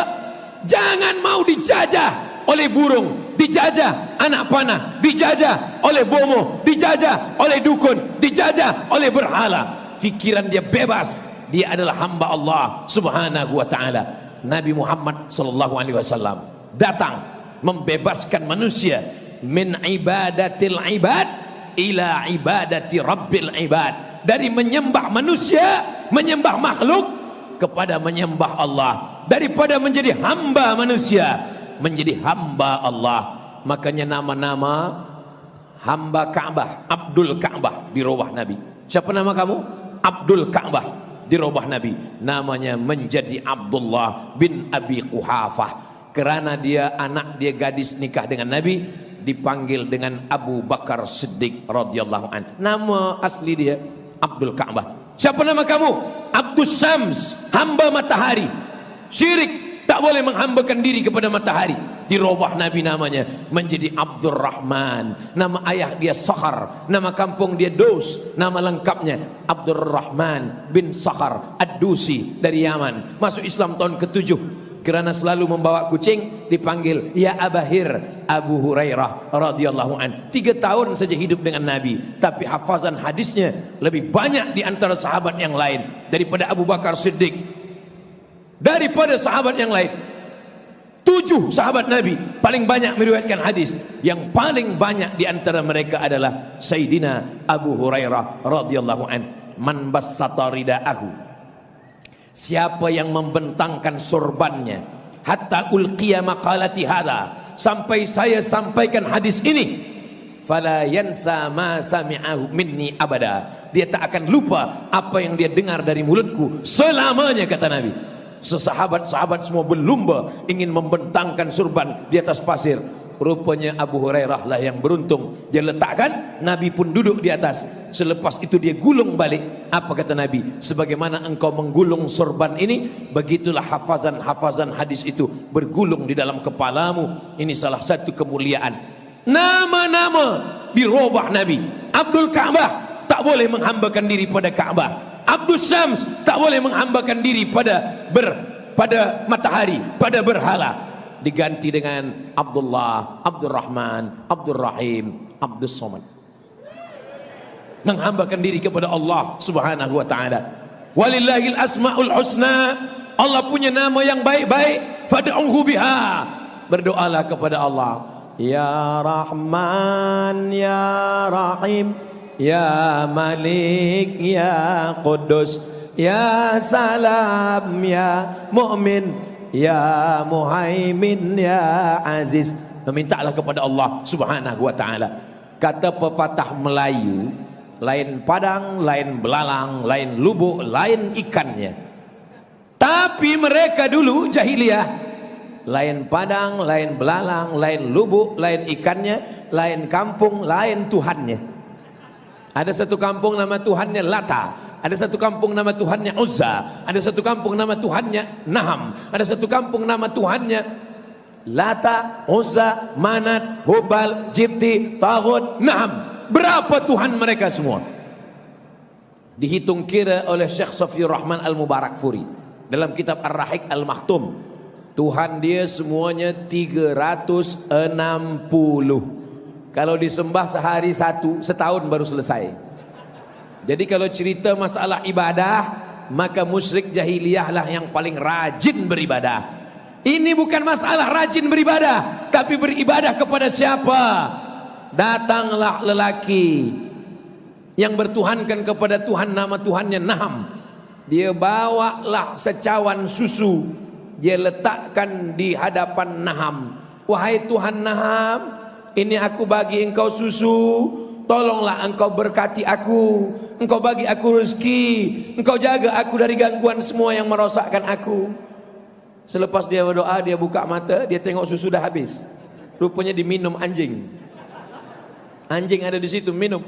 Jangan mau dijajah oleh burung, dijajah anak panah, dijajah oleh bomoh, dijajah oleh dukun, dijajah oleh berhala. Fikiran dia bebas, dia adalah hamba Allah Subhanahu wa taala. Nabi Muhammad sallallahu alaihi wasallam datang membebaskan manusia min ibadatil ibad ila ibadati rabbil ibad, dari menyembah manusia, menyembah makhluk kepada menyembah Allah, daripada menjadi hamba manusia menjadi hamba Allah. Makanya nama-nama hamba Ka'bah, Abdul Ka'bah di robah Nabi. Siapa nama kamu? Abdul Ka'bah. Di robah Nabi namanya menjadi Abdullah bin Abi Quhafah, kerana dia anak dia gadis nikah dengan Nabi, dipanggil dengan Abu Bakar Siddiq radhiyallahu an. Nama asli dia Abdul Ka'bah. Siapa nama kamu? Abdus Syams, hamba matahari. Syirik, tak boleh menghambakan diri kepada matahari. Di robah Nabi namanya menjadi Abdurrahman. Nama ayah dia Sakhar, nama kampung dia Dos, nama lengkapnya Abdurrahman bin Sakhar Ad-Dusi dari Yaman. Masuk Islam tahun ke-7. Kerana selalu membawa kucing dipanggil ya Abahir, Abu Hurairah radhiyallahu an. 3 tahun saja hidup dengan Nabi, tapi hafazan hadisnya lebih banyak di antara sahabat yang lain, daripada Abu Bakar Siddiq, daripada sahabat yang lain. 7 sahabat Nabi paling banyak meriwayatkan hadis. Yang paling banyak di antara mereka adalah Sayyidina Abu Hurairah radhiyallahu an. Man bassata ridaahu, siapa yang membentangkan sorbannya, hatta ulqiya maqalati hadha, sampai saya sampaikan hadis ini, fala yansa ma sami'ahu minni abada, dia tak akan lupa apa yang dia dengar dari mulutku selamanya, kata Nabi. Sesahabat-sahabat semua berlumba ingin membentangkan sorban di atas pasir. Rupanya Abu Hurairah lah yang beruntung. Dia letakkan, Nabi pun duduk di atas. Selepas itu dia gulung balik. Apa kata Nabi? Sebagaimana engkau menggulung sorban ini, begitulah hafazan-hafazan hadis itu bergulung di dalam kepalamu. Ini salah satu kemuliaan. Nama-nama di robah Nabi. Abdul Ka'bah tak boleh menghambakan diri pada Ka'bah. Abdul Syams tak boleh menghambakan diri pada matahari, pada berhala. Diganti dengan Abdullah, Abdurrahman, Abdurrahim, Abdus Somad. Menghambakan diri kepada Allah Subhanahu wa taala. Walillahil asmaul husna, Allah punya nama yang baik-baik, fad'uhu biha, berdoalah kepada Allah. Ya Rahman, Ya Rahim, Ya Malik, Ya Qudus, Ya Salam, Ya Mu'min, Ya Muhaimin, Ya Aziz. Memintalah kepada Allah Subhanahu wa taala. Kata pepatah Melayu, lain padang, lain belalang, lain lubuk, lain ikannya. Tapi mereka dulu jahiliyah, lain padang, lain belalang, lain lubuk, lain ikannya, lain kampung, lain Tuhannya. Ada satu kampung nama Tuhannya Lata, ada satu kampung nama Tuhannya Uzza, ada satu kampung nama Tuhannya Naham, ada satu kampung nama Tuhannya Lata, Uzza, Manat, Hubal, Jibti, Taghut, Naham. Berapa Tuhan mereka semua? Dihitung kira oleh Syekh Safiur Rahman Al-Mubarakfuri dalam kitab Ar-Rahiq Al-Makhtum. Tuhan dia semuanya 360. Kalau disembah sehari satu, setahun baru selesai. Jadi kalau cerita masalah ibadah, maka musyrik jahiliyah lah yang paling rajin beribadah. Ini bukan masalah rajin beribadah, tapi beribadah kepada siapa? Datanglah lelaki yang bertuhankan kepada Tuhan, nama Tuhannya Naham. Dia bawalah secawan susu, dia letakkan di hadapan Naham. Wahai Tuhan Naham, ini aku bagi engkau susu, tolonglah engkau berkati aku, engkau bagi aku rezeki, engkau jaga aku dari gangguan semua yang merosakkan aku. Selepas dia berdoa, dia buka mata, dia tengok susu dah habis. Rupanya diminum anjing. Anjing ada di situ minum.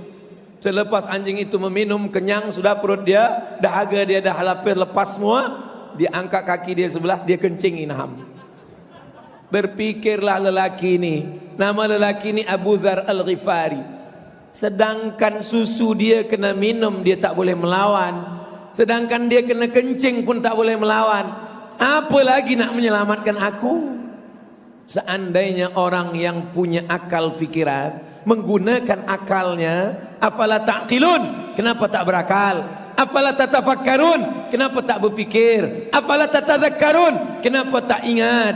Selepas anjing itu meminum, kenyang sudah perut dia, dahaga dia dah lapar lepas semua, dia angkat kaki dia sebelah, dia kencing Naham. Berpikirlah lelaki ini, nama lelaki ini Abu Dzar Al-Ghifari. Sedangkan susu dia kena minum, dia tak boleh melawan. Sedangkan dia kena kencing pun tak boleh melawan. Apa lagi nak menyelamatkan aku? Seandainya orang yang punya akal fikiran, menggunakan akalnya, afala taqilun, kenapa tak berakal? Afala tatafakkarun, kenapa tak berfikir? Afala tatadzakkarun, kenapa tak ingat?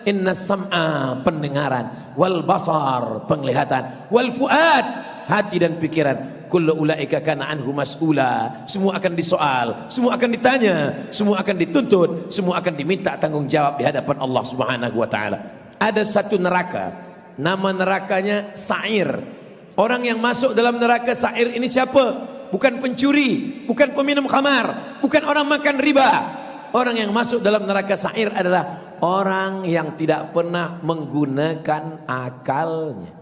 Inna sam'a, pendengaran, wal basar, penglihatan, wal fuad, hati dan pikiran, kullu ulaika kana anhu mas'ula, semua akan disoal, semua akan ditanya, semua akan dituntut, semua akan diminta tanggung jawab di hadapan Allah Subhanahu wa taala. Ada satu neraka, nama nerakanya Sa'ir. Orang yang masuk dalam neraka Sa'ir ini siapa? Bukan pencuri, bukan peminum khamar, bukan orang makan riba. Orang yang masuk dalam neraka Sa'ir adalah orang yang tidak pernah menggunakan akalnya.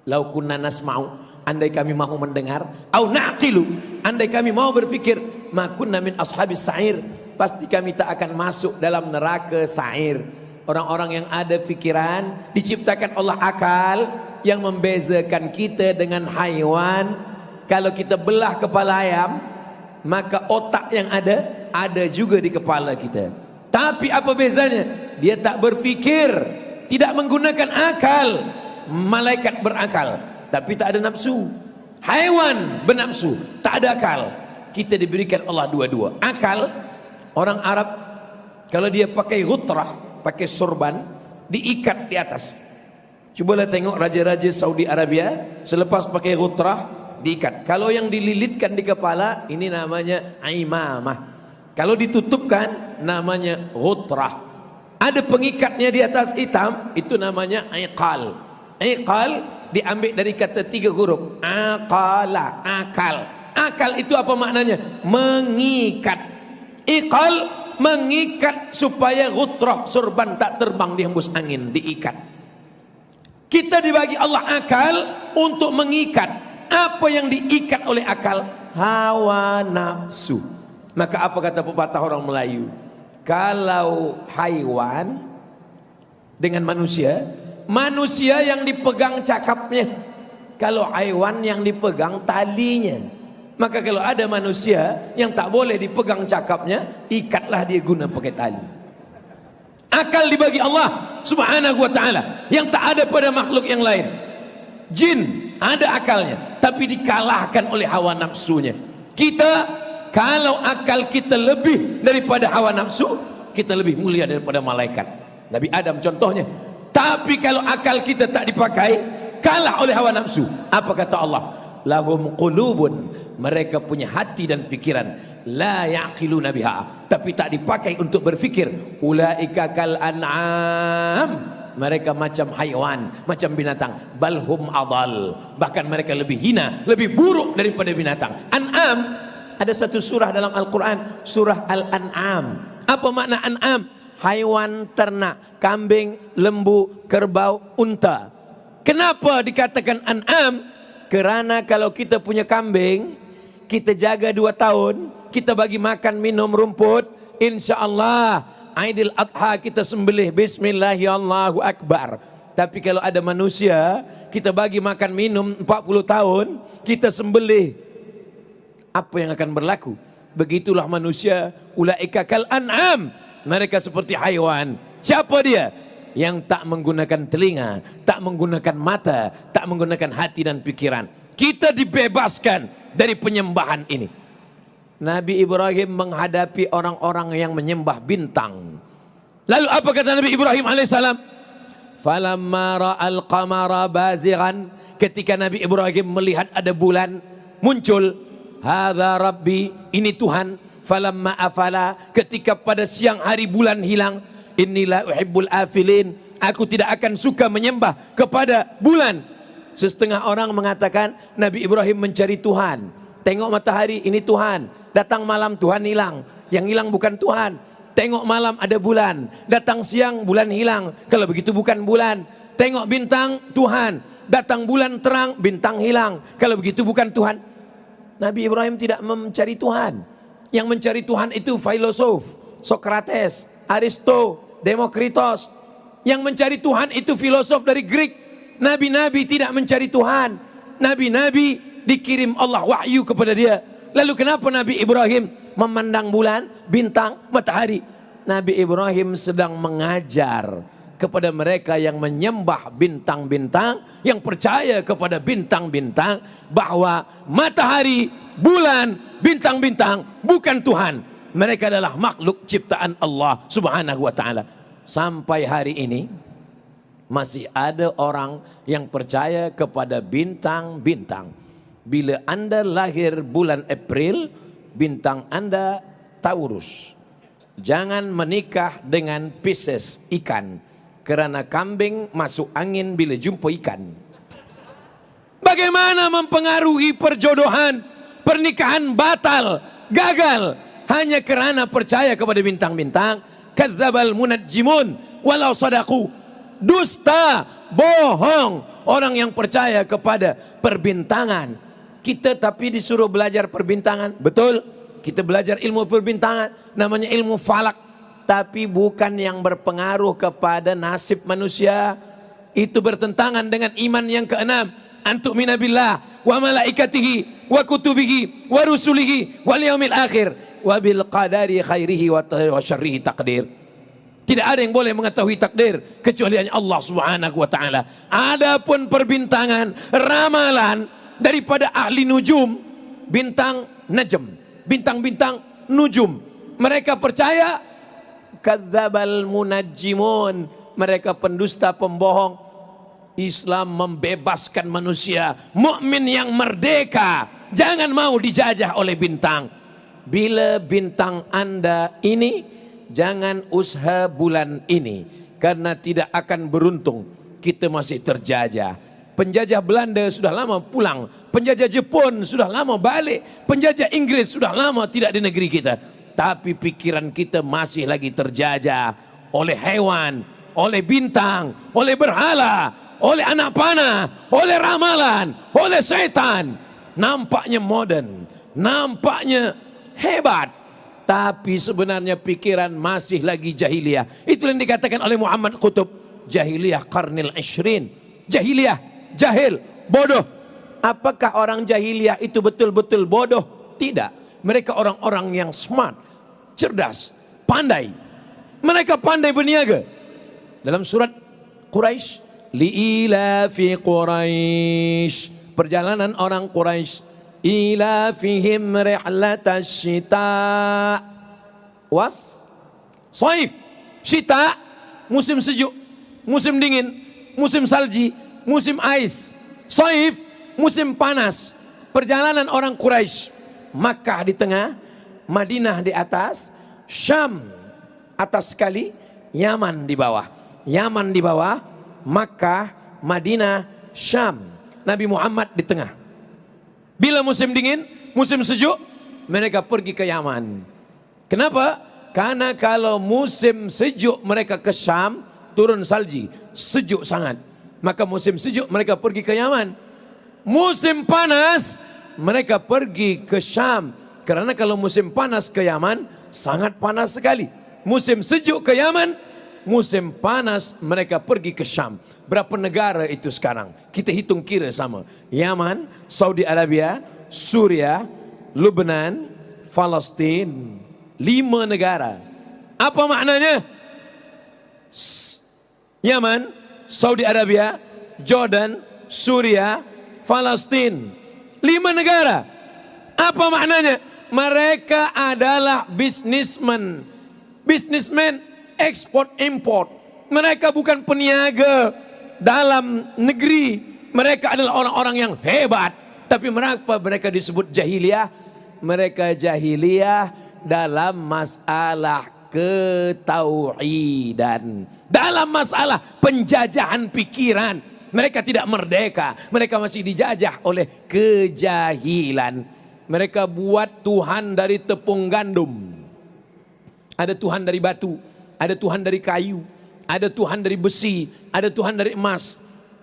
Lau kunna nasma'u, andai kami mau mendengar, au naqilu, andai kami mau berfikir, ma kunna min ashabis Sa'ir, pasti kami tak akan masuk dalam neraka Sa'ir. Orang-orang yang ada fikiran, diciptakan Allah akal yang membezakan kita dengan haiwan. Kalau kita belah kepala ayam, maka otak yang ada juga di kepala kita. Tapi apa bezanya? Dia tak berfikir, tidak menggunakan akal. Malaikat berakal, tapi tak ada nafsu. Haiwan bernafsu, tak ada akal. Kita diberikan Allah dua-dua. Akal, orang Arab kalau dia pakai ghutrah, pakai sorban, diikat di atas. Cobalah tengok raja-raja Saudi Arabia, selepas pakai ghutrah, diikat. Kalau yang dililitkan di kepala, ini namanya imamah. Kalau ditutupkan, namanya ghutrah. Ada pengikatnya di atas hitam, itu namanya iqal. Iqal diambil dari kata 3 huruf. Aqala, akal. Akal itu apa maknanya? Mengikat. Iqal, mengikat supaya ghutrah sorban tak terbang dihembus angin, diikat. Kita dibagi Allah akal untuk mengikat. Apa yang diikat oleh akal? Hawa nafsu. Maka apa kata pepatah orang Melayu? Kalau haiwan dengan manusia, manusia yang dipegang cakapnya, kalau haiwan yang dipegang talinya. Maka kalau ada manusia yang tak boleh dipegang cakapnya, ikatlah dia guna pakai tali. Akal dibagi Allah Subhanahu wa ta'ala yang tak ada pada makhluk yang lain. Jin ada akalnya, tapi dikalahkan oleh hawa nafsunya. Kita, kalau akal kita lebih daripada hawa nafsu, kita lebih mulia daripada malaikat. Nabi Adam contohnya. Tapi kalau akal kita tak dipakai, kalah oleh hawa nafsu. Apa kata Allah? Lahum qulubun, mereka punya hati dan pikiran, la yaqiluna biha, tapi tak dipakai untuk berfikir. Ulaika kal an'am, mereka macam haiwan, macam binatang. Balhum adal, bahkan mereka lebih hina, lebih buruk daripada binatang. An'am, ada satu surah dalam Al-Quran, surah Al-An'am. Apa makna an'am? Haiwan ternak, kambing, lembu, kerbau, unta. Kenapa dikatakan an'am? Kerana kalau kita punya kambing, kita jaga 2 tahun, kita bagi makan minum rumput, insya Allah Aidil Adha kita sembelih, Bismillahirrahmanirrahim, Akbar. Tapi kalau ada manusia, kita bagi makan minum 40 tahun, kita sembelih, apa yang akan berlaku? Begitulah manusia, ulaika kal an'am, mereka seperti haiwan. Siapa dia? yang tak menggunakan telinga, tak menggunakan mata, tak menggunakan hati dan pikiran. Kita dibebaskan dari penyembahan ini. Nabi Ibrahim menghadapi orang-orang yang menyembah bintang. Lalu apa kata Nabi Ibrahim alaihissalam? Falamma ra'al qamara bazighan, ketika Nabi Ibrahim melihat ada bulan muncul, hadza rabbi, ini Tuhan. Falamma afala, ketika pada siang hari bulan hilang, inilah uhibbul afilin, aku tidak akan suka menyembah kepada bulan. Setengah orang mengatakan Nabi Ibrahim mencari Tuhan. Tengok matahari, ini Tuhan. Datang malam Tuhan hilang, yang hilang bukan Tuhan. Tengok malam ada bulan, datang siang bulan hilang, kalau begitu bukan bulan. Tengok bintang, Tuhan. Datang bulan terang, bintang hilang, kalau begitu bukan Tuhan. Nabi Ibrahim tidak mencari Tuhan. Yang mencari Tuhan itu filosof, Socrates, Aristo, Demokritos. Yang mencari Tuhan itu filosof dari Greek. Nabi-nabi tidak mencari Tuhan. Nabi-nabi dikirim Allah wahyu kepada dia. Lalu kenapa Nabi Ibrahim memandang bulan, bintang, matahari? Nabi Ibrahim sedang mengajar kepada mereka yang menyembah bintang-bintang, yang percaya kepada bintang-bintang, bahwa matahari, bulan, bintang-bintang bukan Tuhan. Mereka adalah makhluk ciptaan Allah subhanahu wa ta'ala. Sampai hari ini masih ada orang yang percaya kepada bintang-bintang. Bila Anda lahir bulan April, bintang Anda Taurus. Jangan menikah dengan Pisces, ikan. Kerana kambing masuk angin bila jumpa ikan. Bagaimana mempengaruhi perjodohan? Pernikahan batal, gagal, hanya kerana percaya kepada bintang-bintang. Kadzdzabal munajjimun walau sadaqu. Dusta, bohong orang yang percaya kepada perbintangan. Kita tapi disuruh belajar perbintangan, betul? Kita belajar ilmu perbintangan, namanya ilmu falak, tapi bukan yang berpengaruh kepada nasib manusia. Itu bertentangan dengan iman yang keenam. Antu'mina billah wa malaikatihi wa kutubihi wa rusulihi wal yaumil akhir wa bil qadari khairihi wa syarrihi taqdir. Tidak ada yang boleh mengetahui takdir kecuali hanya Allah subhanahu wa ta'ala. Adapun perbintangan, ramalan daripada ahli nujum, bintang najm, bintang-bintang nujum, mereka percaya. Kadzdzabal munajjimun, mereka pendusta, pembohong. Islam membebaskan manusia, mukmin yang merdeka, jangan mau dijajah oleh bintang. Bila bintang Anda ini, jangan usaha bulan ini, karena tidak akan beruntung. Kita masih terjajah. Penjajah Belanda sudah lama pulang, penjajah Jepun sudah lama balik, penjajah Inggris sudah lama tidak di negeri kita. Tapi pikiran kita masih lagi terjajah oleh hewan, oleh bintang, oleh berhala, oleh anak panah, oleh ramalan, oleh setan. Nampaknya modern, nampaknya hebat, tapi sebenarnya pikiran masih lagi jahiliyah. Itu yang dikatakan oleh Muhammad Qutb, jahiliyah qarnil 20. Jahiliyah, jahil, bodoh. Apakah orang jahiliyah itu betul-betul bodoh? Tidak. Mereka orang-orang yang smart, cerdas, pandai. Mereka pandai berniaga. Dalam surat Quraisy, li'ilafi Quraisy, perjalanan orang Quraisy, ilafihim rihlatas syita was saif. Syita musim sejuk, musim dingin, musim salji, musim ais. Saif musim panas. Perjalanan orang Quraisy, Makkah di tengah, Madinah di atas, Syam atas sekali, Yaman di bawah. Yaman di bawah, Makkah, Madinah, Syam. Nabi Muhammad di tengah. Bila musim dingin, musim sejuk, mereka pergi ke Yaman. Kenapa? Karena kalau musim sejuk mereka ke Syam, turun salji, sejuk sangat. Maka musim sejuk mereka pergi ke Yaman. Musim panas mereka pergi ke Syam. Karena kalau musim panas ke Yaman, sangat panas sekali. Musim sejuk ke Yaman, musim panas mereka pergi ke Syam. Berapa negara itu sekarang? Kita hitung kira sama. Yaman, Saudi Arabia, Suria, Lebanon, Palestin. 5 negara. Apa maknanya? Yaman, Saudi Arabia, Jordan, Suria, Palestina. 5 negara. Apa maknanya? Mereka adalah bisnismen ekspor import. Mereka bukan peniaga dalam negeri. Mereka adalah orang-orang yang hebat. Tapi mengapa mereka disebut jahiliyah? Mereka jahiliyah dalam masalah ketauhidan, dalam masalah penjajahan pikiran. Mereka tidak merdeka. Mereka masih dijajah oleh kejahilan. Mereka buat Tuhan dari tepung gandum. Ada Tuhan dari batu, ada Tuhan dari kayu, ada Tuhan dari besi, ada Tuhan dari emas.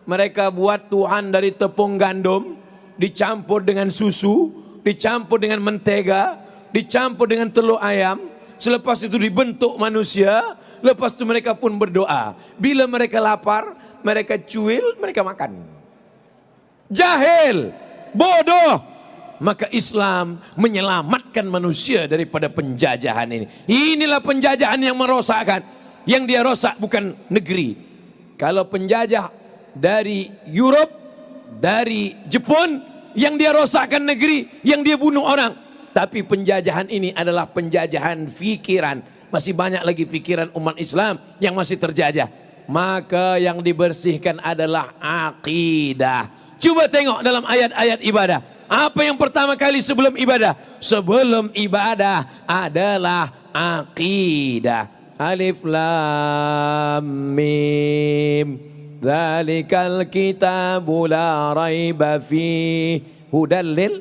Mereka buat Tuhan dari tepung gandum, dicampur dengan susu, dicampur dengan mentega, dicampur dengan telur ayam. Selepas itu dibentuk manusia. Lepas itu mereka pun berdoa. Bila mereka lapar, mereka cuil, mereka makan. Jahil, bodoh. Maka Islam menyelamatkan manusia daripada penjajahan ini. Inilah penjajahan yang merosakkan. Yang dia rosak bukan negeri. Kalau penjajah dari Europe, dari Jepun, yang dia rosakkan negeri, yang dia bunuh orang. Tapi penjajahan ini adalah penjajahan fikiran. Masih banyak lagi fikiran umat Islam yang masih terjajah. Maka yang dibersihkan adalah akidah. Coba tengok dalam ayat-ayat ibadah. Apa yang pertama kali sebelum ibadah? Sebelum ibadah adalah akidah. Alif Lam Mim. Dzalikal kitabu la raiba fihi hudal lil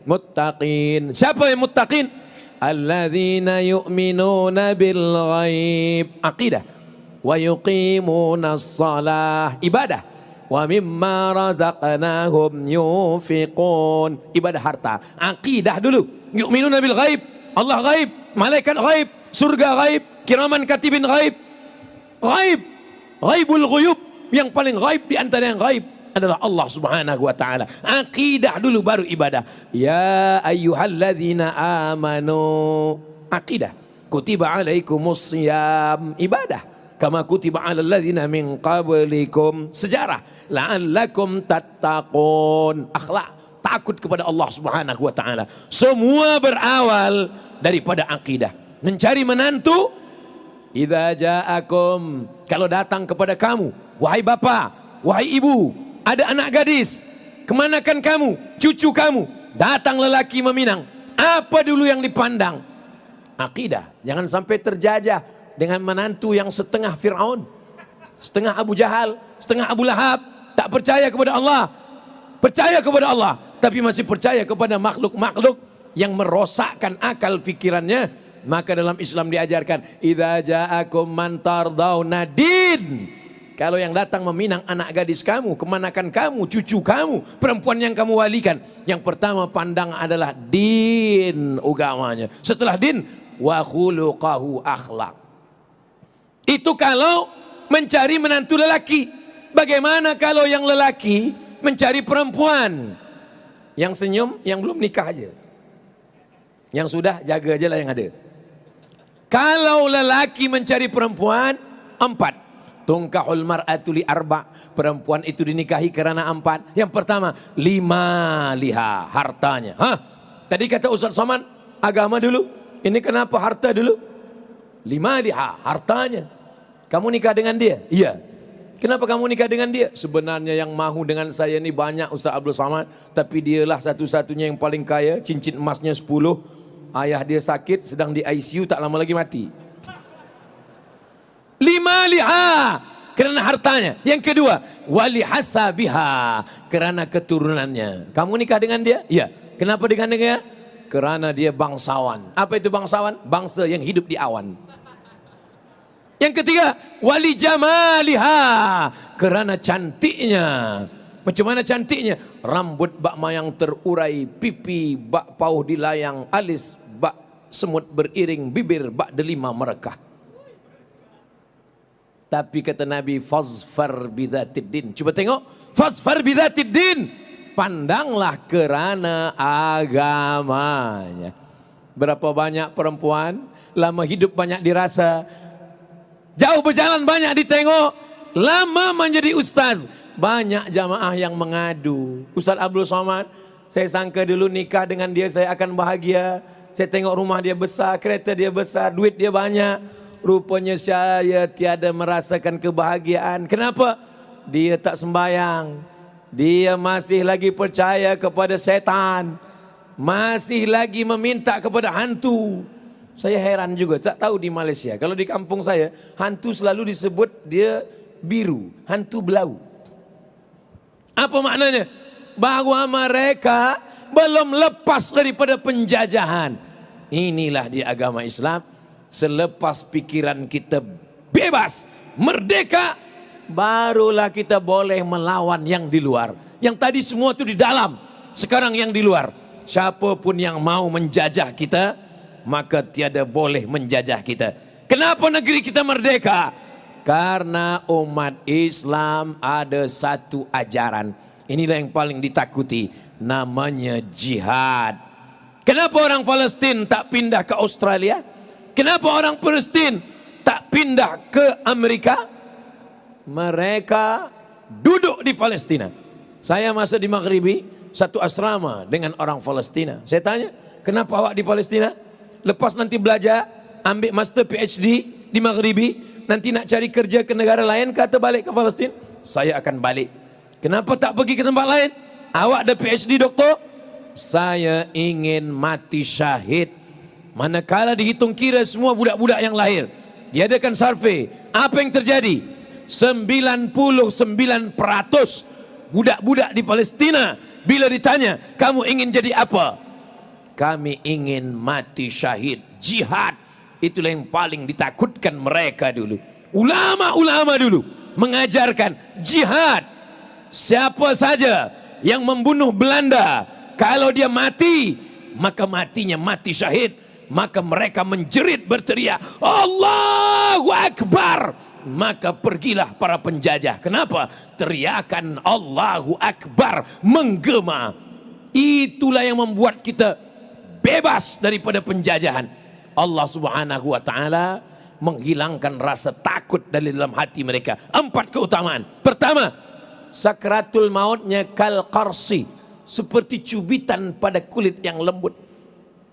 muttaqin. Siapa yang muttaqin? Alladzina yu'minuna bil ghaib. Akidah. Wa yuqimuna shalah. Ibadah. Wa mimma razaqnahum yunfiqun. Ibadah harta. Akidah dulu. Yu'minuna bil ghaib. Allah ghaib, malaikat ghaib, surga ghaib, kiraman katibin ghaib. Ghaib. Ghaibul ghuyub. Yang paling ghaib di antara yang ghaib adalah Allah Subhanahu wa taala. Akidah dulu baru ibadah. Ya ayyuhalladzina amanu. Akidah. Kutiba alaikumus shiyam. Ibadah. Kama kutiba alal ladzina min qablikum. Sejarah. La'allakum tattaqun. Akhlak. Takut kepada Allah Subhanahu wa taala. Semua berawal daripada akidah. Mencari menantu. Idza ja'akum. Kalau datang kepada kamu, wahai bapa, wahai ibu, ada anak gadis, kemanakan kamu, cucu kamu, datang lelaki meminang. Apa dulu yang dipandang? Akidah. Jangan sampai terjajah dengan menantu yang setengah Fir'aun, setengah Abu Jahal, setengah Abu Lahab. Tak percaya kepada Allah. Percaya kepada Allah, tapi masih percaya kepada makhluk-makhluk yang merosakkan akal fikirannya. Maka dalam Islam diajarkan, idza ja'akum man tardawna din. Kalau yang datang meminang anak gadis kamu, kemanakan kamu, cucu kamu, perempuan yang kamu walikan, yang pertama pandang adalah din agamanya. Setelah din, wa khuluqahu akhlak. Itu kalau mencari menantu lelaki. Bagaimana kalau yang lelaki mencari perempuan? Yang senyum, yang belum nikah aja. Yang sudah, jaga aja lah yang ada. Kalau lelaki mencari perempuan, 4. Tungkahul mar'atu li arba. Perempuan itu dinikahi karena 4. Yang pertama, 5 liha, hartanya. Hah? Tadi kata Ustaz Saman, agama dulu. Ini kenapa harta dulu? 5 liha, hartanya. Kamu nikah dengan dia? Iya. Kenapa kamu nikah dengan dia? Sebenarnya yang mahu dengan saya ini banyak Ustaz Abdul Samad. Tapi dialah satu-satunya yang paling kaya. Cincin emasnya 10. Ayah dia sakit, sedang di ICU, tak lama lagi mati. 5 liha. Kerana hartanya. Yang kedua, wali hasabiha. Kerana keturunannya. Kamu nikah dengan dia? Iya. Kenapa dengan dia? Kerana dia bangsawan. Apa itu bangsawan? Bangsa yang hidup di awan. Yang ketiga, wali jamaliha. Kerana cantiknya. Macam mana cantiknya? Rambut bak mayang terurai, pipi bak pauh dilayang, alis bak semut beriring, bibir bak delima merekah. Tapi kata Nabi, fazfar bidzatiddin. Coba tengok, fazfar bidzatiddin. Pandanglah kerana agamanya. Berapa banyak perempuan lama hidup banyak dirasa, jauh berjalan banyak ditengok, lama menjadi ustaz. Banyak jamaah yang mengadu. Ustaz Abdul Somad, saya sangka dulu nikah dengan dia saya akan bahagia. Saya tengok rumah dia besar, kereta dia besar, duit dia banyak. Rupanya saya tiada merasakan kebahagiaan. Kenapa? Dia tak sembayang. Dia masih lagi percaya kepada setan. Masih lagi meminta kepada hantu. Saya heran juga, tak tahu di Malaysia. Kalau di kampung saya, hantu selalu disebut dia biru, hantu belau. Apa maknanya? Bahwa mereka belum lepas daripada penjajahan. Inilah di agama Islam. Selepas pikiran kita bebas, merdeka, barulah kita boleh melawan yang di luar. Yang tadi semua itu di dalam, sekarang yang di luar. Siapapun yang mau menjajah kita, maka tiada boleh menjajah kita. Kenapa negeri kita merdeka? Karena umat Islam ada satu ajaran. Inilah yang paling ditakuti, namanya jihad. Kenapa orang Palestin tak pindah ke Australia? Kenapa orang Palestin tak pindah ke Amerika? Mereka duduk di Palestina. Saya masa di Maghribi, satu asrama dengan orang Palestina. Saya tanya, kenapa awak di Palestina? Lepas nanti belajar, ambil master PhD di Maghribi, nanti nak cari kerja ke negara lain, kata balik ke Palestin. Saya akan balik. Kenapa tak pergi ke tempat lain? Awak ada PhD doktor? Saya ingin mati syahid. Manakala dihitung kira semua budak-budak yang lahir, diadakan survei, apa yang terjadi? 99% budak-budak di Palestina bila ditanya, kamu ingin jadi apa? Kami ingin mati syahid, jihad. Itulah yang paling ditakutkan mereka dulu. Ulama-ulama dulu mengajarkan jihad. Siapa saja yang membunuh Belanda, kalau dia mati, maka matinya mati syahid. Maka mereka menjerit berteriak, Allahu Akbar. Maka pergilah para penjajah. Kenapa? Teriakan Allahu Akbar menggema. Itulah yang membuat kita bebas daripada penjajahan. Allah Subhanahu wa taala menghilangkan rasa takut dari dalam hati mereka. 4 keutamaan. Pertama, sakratul mautnya kal qarsi, seperti cubitan pada kulit yang lembut.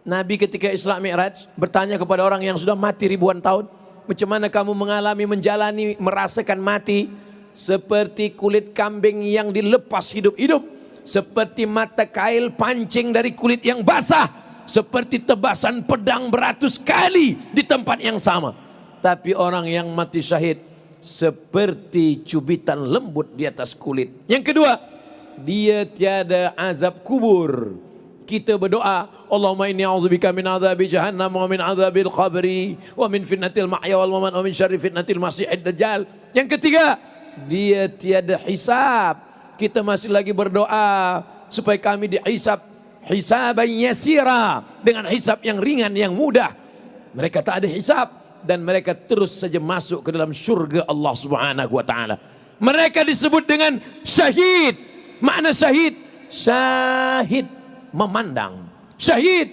Nabi ketika Isra Mi'raj bertanya kepada orang yang sudah mati ribuan tahun, macam mana kamu mengalami, menjalani, merasakan mati? Seperti kulit kambing yang dilepas hidup-hidup, seperti mata kail pancing dari kulit yang basah, seperti tebasan pedang beratus kali di tempat yang sama. Tapi orang yang mati syahid seperti cubitan lembut di atas kulit. Yang kedua, dia tiada azab kubur. Kita berdoa, Allahumma inni a'udzubika min adzabi jahannam wa min adzabil qabri wa min fitnatil mahya wal mamat wa min syarri fitnatil masiihid dajjal. Yang ketiga, dia tiada hisab. Kita masih lagi berdoa supaya kami dihisab hisaban yasira, dengan hisab yang ringan, yang mudah. Mereka tak ada hisab dan mereka terus saja masuk ke dalam syurga Allah Subhanahu wa taala. Mereka disebut dengan syahid. Makna syahid, syahid memandang, syahid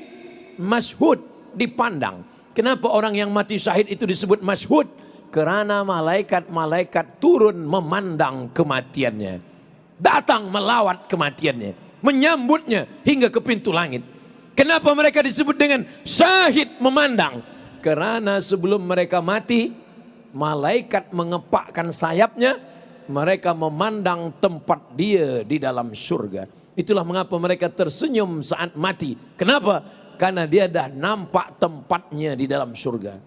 masyhud, dipandang. Kenapa orang yang mati syahid itu disebut masyhud? Kerana malaikat-malaikat turun memandang kematiannya, datang melawat kematiannya, menyambutnya hingga ke pintu langit. Kenapa mereka disebut dengan syahid memandang? Kerana sebelum mereka mati, malaikat mengepakkan sayapnya, mereka memandang tempat dia di dalam surga. Itulah mengapa mereka tersenyum saat mati. Kenapa? Karena dia dah nampak tempatnya di dalam surga.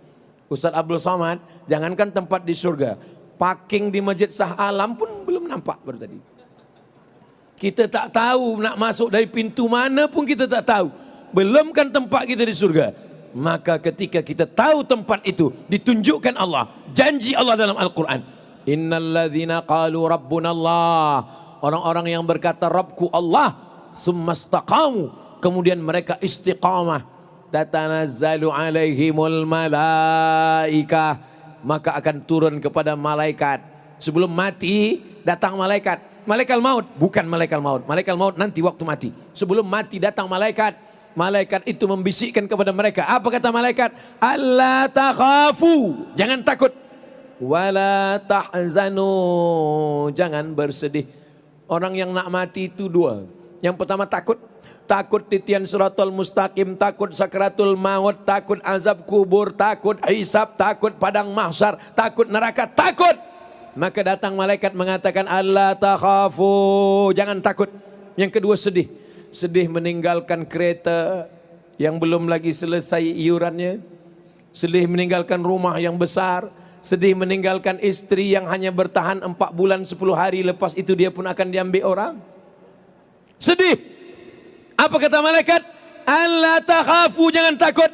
Ustaz Abdul Somad, jangankan tempat di surga, parking di Masjid Shah Alam pun belum nampak baru tadi. Kita tak tahu nak masuk dari pintu mana pun kita tak tahu. Belumkan tempat kita di surga. Maka ketika kita tahu tempat itu, ditunjukkan Allah, janji Allah dalam Al-Quran. Innalladzina qalu rabbuna Allah. Orang-orang yang berkata Rabbku Allah, summastaqamu, kemudian mereka istiqamah, tatanazzalu alaihimul malaikah, maka akan turun kepada malaikat. Sebelum mati datang malaikat, malaikat maut, bukan malaikat maut. Malaikat maut nanti waktu mati. Sebelum mati datang malaikat. Malaikat itu membisikkan kepada mereka. Apa kata malaikat? Alla takhafu, jangan takut. wala tahzanu, jangan bersedih. Orang yang nak mati itu dua. Yang pertama takut. Takut titian siratal mustaqim, takut sakratul maut, takut azab kubur, takut hisab, takut padang mahsyar, takut neraka, takut. Maka datang malaikat mengatakan alla takhafu, jangan takut. Yang kedua sedih. Sedih meninggalkan kereta yang belum lagi selesai iurannya. Sedih meninggalkan rumah yang besar. Sedih meninggalkan istri yang hanya bertahan 4 bulan 10 hari, lepas itu dia pun akan diambil orang. Sedih. Apa kata malaikat? Alla takhafu, jangan takut.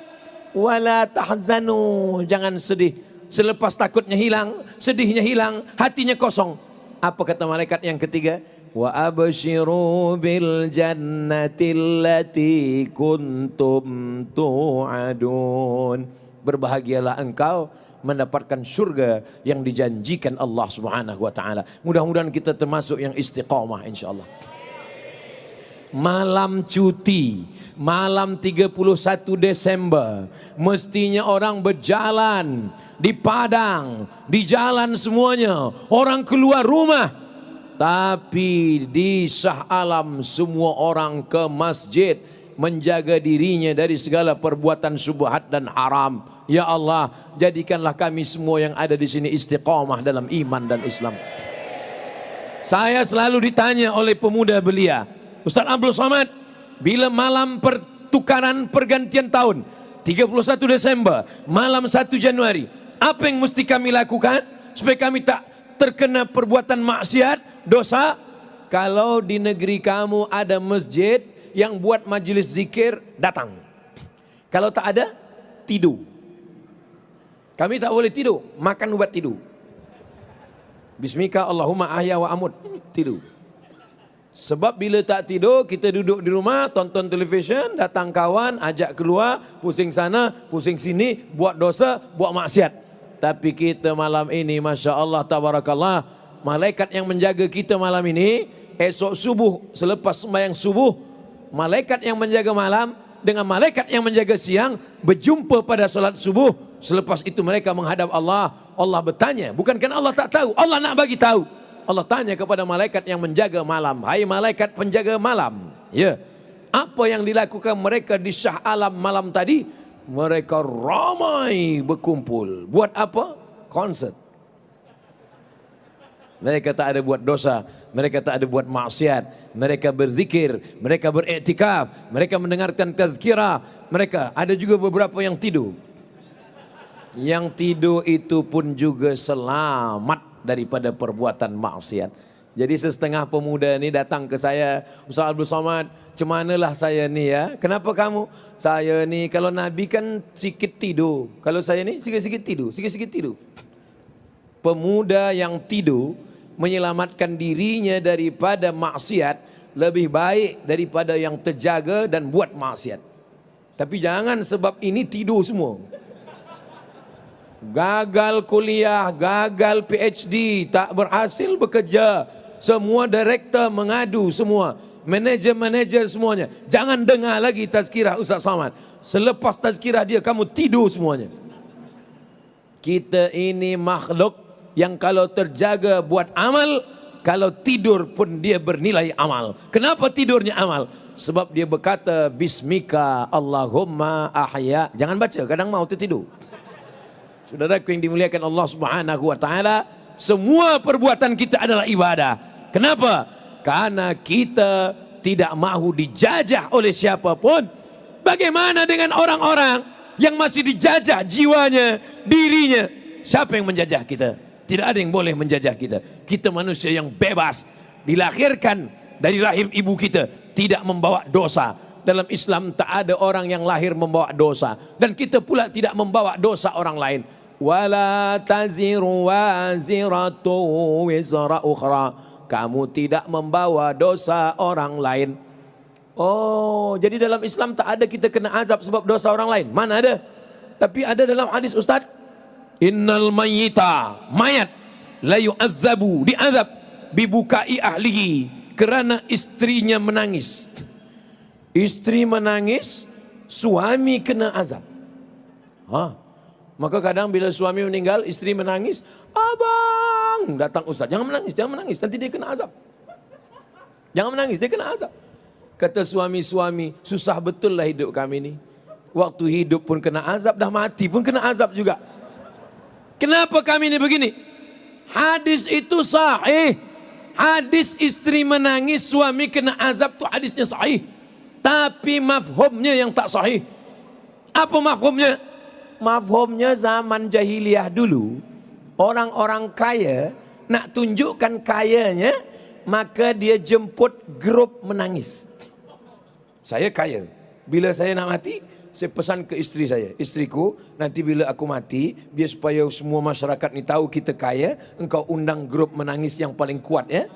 Wala tahzanu, jangan sedih. Selepas takutnya hilang, sedihnya hilang, hatinya kosong. Apa kata malaikat yang ketiga? Wa abshiru bil jannati allati kuntum tu'adun. Berbahagialah engkau mendapatkan surga yang dijanjikan Allah Subhanahu wa taala. Mudah-mudahan kita termasuk yang istiqamah insyaallah. Malam cuti, malam 31 Desember, mestinya orang berjalan di padang, di jalan semuanya, orang keluar rumah. Tapi di Shah Alam semua orang ke masjid menjaga dirinya dari segala perbuatan syubhat dan haram. Ya Allah, jadikanlah kami semua yang ada di sini istiqamah dalam iman dan Islam. Saya selalu ditanya oleh pemuda belia, Ustaz Abdul Somad, bila malam pertukaran pergantian tahun 31 Desember, malam 1 Januari, apa yang mesti kami lakukan supaya kami tak terkena perbuatan maksiat, dosa? Kalau di negeri kamu ada masjid yang buat majelis zikir, datang. Kalau tak ada, tidur. Kami tak boleh tidur, makan ubat tidur. Bismika Allahumma ahya wa amut, tidur. Sebab bila tak tidur, kita duduk di rumah, tonton televisyen, datang kawan, ajak keluar, pusing sana, pusing sini, buat dosa, buat maksiat. Tapi kita malam ini, Masya Allah, Tabarakallah, malaikat yang menjaga kita malam ini, esok subuh, selepas sembahyang subuh, malaikat yang menjaga malam, dengan malaikat yang menjaga siang, berjumpa pada salat subuh. Selepas itu mereka menghadap Allah. Allah bertanya, bukankah Allah tak tahu? Allah nak bagi tahu. Allah tanya kepada malaikat yang menjaga malam, hai malaikat penjaga malam, ya, apa yang dilakukan mereka di Shah Alam malam tadi? Mereka ramai berkumpul. Buat apa? Konsert. Mereka tak ada buat dosa, mereka tak ada buat maksiat, mereka berzikir, mereka beriktikaf, mereka mendengarkan tazkirah, mereka ada juga beberapa yang tidur. Yang tidur itu pun juga selamat daripada perbuatan maksiat. Jadi setengah pemuda ni datang ke saya, Ustaz Abdul Somad, macam manalah saya ni ya? Kenapa kamu? Saya ni kalau Nabi kan sikit tidur, kalau saya ni sikit-sikit tidur, sikit-sikit tidur. Pemuda yang tidur menyelamatkan dirinya daripada maksiat lebih baik daripada yang terjaga dan buat maksiat. Tapi jangan sebab ini tidur semua. Gagal kuliah, gagal PhD, tak berhasil bekerja. Semua direktor mengadu semua. Manager-manager semuanya. Jangan dengar lagi tazkirah Ustaz Somad. Selepas tazkirah dia, kamu tidur semuanya. Kita ini makhluk yang kalau terjaga buat amal, kalau tidur pun dia bernilai amal. Kenapa tidurnya amal? Sebab dia berkata, Bismika Allahumma ahya. Jangan baca, kadang mau tertidur. Saudaraku yang dimuliakan Allah Subhanahu wa taala, semua perbuatan kita adalah ibadah. Kenapa? Karena kita tidak mahu dijajah oleh siapapun. Bagaimana dengan orang-orang yang masih dijajah jiwanya, dirinya? Siapa yang menjajah kita? Tidak ada yang boleh menjajah kita. Kita manusia yang bebas, dilahirkan dari rahim ibu kita, tidak membawa dosa. Dalam Islam tak ada orang yang lahir membawa dosa, dan kita pula tidak membawa dosa orang lain. Wala taziru waziratu wizra ukhra. Kamu tidak membawa dosa orang lain. Oh, jadi dalam Islam tak ada kita kena azab sebab dosa orang lain. Mana ada? Tapi ada dalam hadis Ustaz. Innal mayyita, mayat, la yu'azzabu, diazab bibukai ahlihi, kerana istrinya menangis. Istri menangis, suami kena azab. Maka kadang bila suami meninggal, istri menangis, Abang, datang ustaz, jangan menangis, nanti dia kena azab. Jangan menangis, dia kena azab. Kata suami-suami, susah betul lah hidup kami ni. Waktu hidup pun kena azab, dah mati pun kena azab juga. Kenapa kami ni begini? Hadis itu sahih. Hadis istri menangis, suami kena azab tu hadisnya sahih. Tapi mafhumnya yang tak sahih. Apa mafhumnya? Mafhumnya zaman jahiliyah dulu, orang-orang kaya nak tunjukkan kayanya, maka dia jemput grup menangis. Saya kaya, bila saya nak mati, saya pesan ke isteri saya, istriku, nanti bila aku mati, biar supaya semua masyarakat ni tahu kita kaya, engkau undang grup menangis yang paling kuat ya.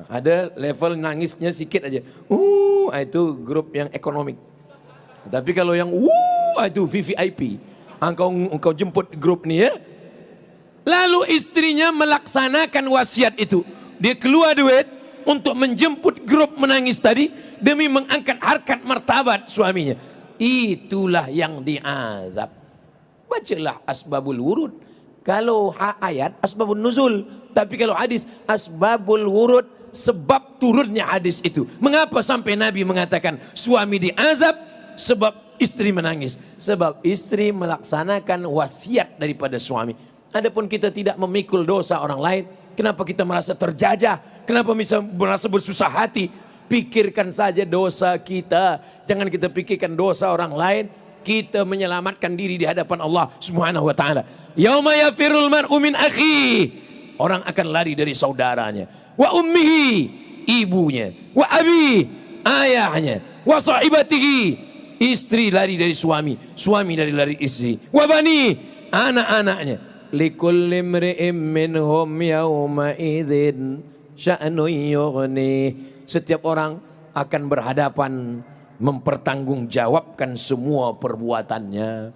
Ada level nangisnya sikit aja. Itu grup yang ekonomik. Tapi kalau yang itu VVIP. Engkau jemput grup ni ya. Lalu istrinya melaksanakan wasiat itu. Dia keluar duit untuk menjemput grup menangis tadi demi mengangkat harkat martabat suaminya. Itulah yang diazab. Bacalah asbabul wurud. Kalau ayat asbabun nuzul, tapi kalau hadis asbabul wurud, sebab turunnya hadis itu. Mengapa sampai Nabi mengatakan suami diazab? Sebab istri menangis. Sebab istri melaksanakan wasiat daripada suami. Adapun kita tidak memikul dosa orang lain, kenapa kita merasa terjajah? Kenapa bisa merasa bersusah hati? Pikirkan saja dosa kita. Jangan kita pikirkan dosa orang lain. Kita menyelamatkan diri di hadapan Allah Subhanahu wa taala. Yauma yafirul mar'u min akhi. Orang akan lari dari saudaranya. Wa ummihi, ibunya. Wa abi, ayahnya. Wa sahibatihi, istri lari dari suami, suami lari istri. Wa bani, anak-anaknya. Likulli imri'in minhum yawma idzin sya'nun yughni. Setiap orang akan berhadapan mempertanggungjawabkan semua perbuatannya.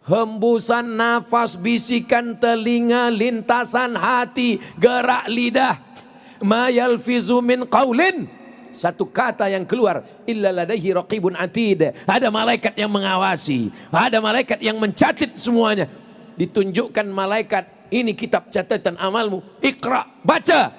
Hembusan nafas, bisikan telinga, lintasan hati, gerak lidah. Ma yalfizu min qaulin, satu kata yang keluar, illa ladaihi raqibun atid. Ada malaikat yang mengawasi, ada malaikat yang mencatat semuanya. Ditunjukkan malaikat, ini kitab catatan amalmu, Iqra, baca.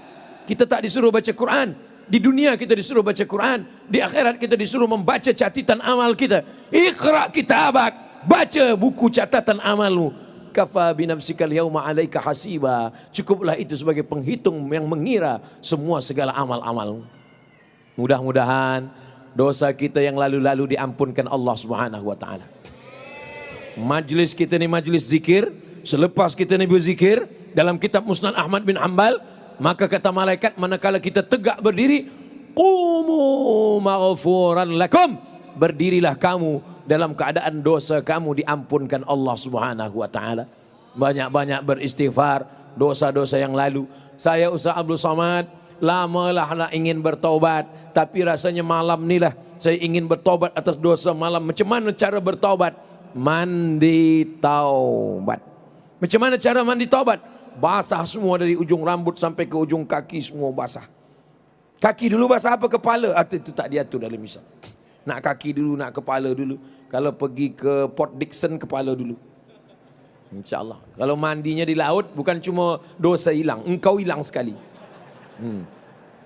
Kita tak disuruh baca Quran. Di dunia kita disuruh baca Quran, di akhirat kita disuruh membaca catatan amal kita. Iqra kitabak, baca buku catatan amalmu. Kafa binafsikal yauma alaika hasiba. Cukuplah itu sebagai penghitung yang mengira semua segala amal-amal. Mudah-mudahan dosa kita yang lalu-lalu diampunkan Allah Subhanahu wa taala. Majlis kita ni majlis zikir. Selepas kita ni berzikir dalam kitab Musnad Ahmad bin Hanbal, maka kata malaikat manakala kita tegak berdiri, qumu maghfuran lakum, berdirilah kamu dalam keadaan dosa kamu diampunkan Allah Subhanahu wa taala. Banyak-banyak beristighfar dosa-dosa yang lalu. Saya Ustaz Abdul Somad lamalah nak ingin bertaubat, tapi rasanya malam ni lah saya ingin bertaubat atas dosa malam. Macam mana cara bertaubat? Mandi taubat. Macam mana cara mandi taubat? Basah semua dari ujung rambut sampai ke ujung kaki, semua basah. Kaki dulu basah apa kepala? Itu tak diatur dalam Islam. Nak kaki dulu, nak kepala dulu. Kalau pergi ke Port Dickson, kepala dulu. InsyaAllah. Kalau mandinya di laut, bukan cuma dosa hilang, engkau hilang sekali.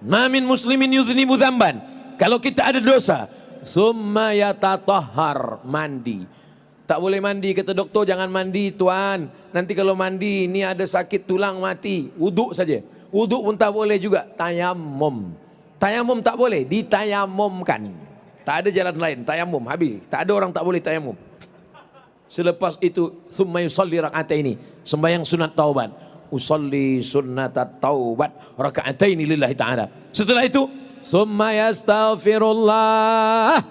Ma min muslimin yuznibu dzamban. Kalau kita ada dosa, summa yatatahhar, mandi. Tak boleh mandi, kata doktor, jangan mandi tuan. Nanti kalau mandi ini ada sakit tulang mati. Wuduk saja. Wuduk pun tak boleh juga. Tayamum. Tayamum tak boleh, ditayamumkan. Tak ada jalan lain, tayamum habis. Tak ada orang tak boleh tayamum. Selepas itu, thumma yusalli raka'ataini, sembahyang sunat taubat. Usalli sunnatat taubat raka'ataini lillahi ta'ala. Setelah itu, thumma yastaghfirullah,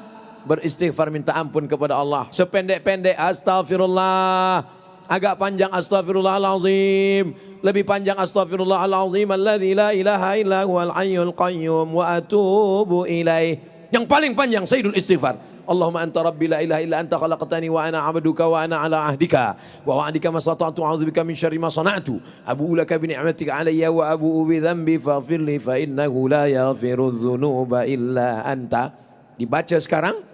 beristighfar minta ampun kepada Allah. Sependek-pendek astaghfirullah, agak panjang astaghfirullahalazim, lebih panjang astaghfirullahalazim alladzi la ilaha illa huwal hayyul qayyum wa atubu ilaih. Yang paling panjang sayyidul istighfar. Allahumma anta rabbi la ilaha illa anta khalaqtani wa ana 'abduka wa ana 'ala ahdika wa wa'dika mastata'tu a'udzubika min syarri ma sana'tu abu'u laka bi ni'matika 'alayya wa abu'u bi dhanbi faghfir li fa innahu la yaghfiru dzunuba illa anta. Dibaca sekarang,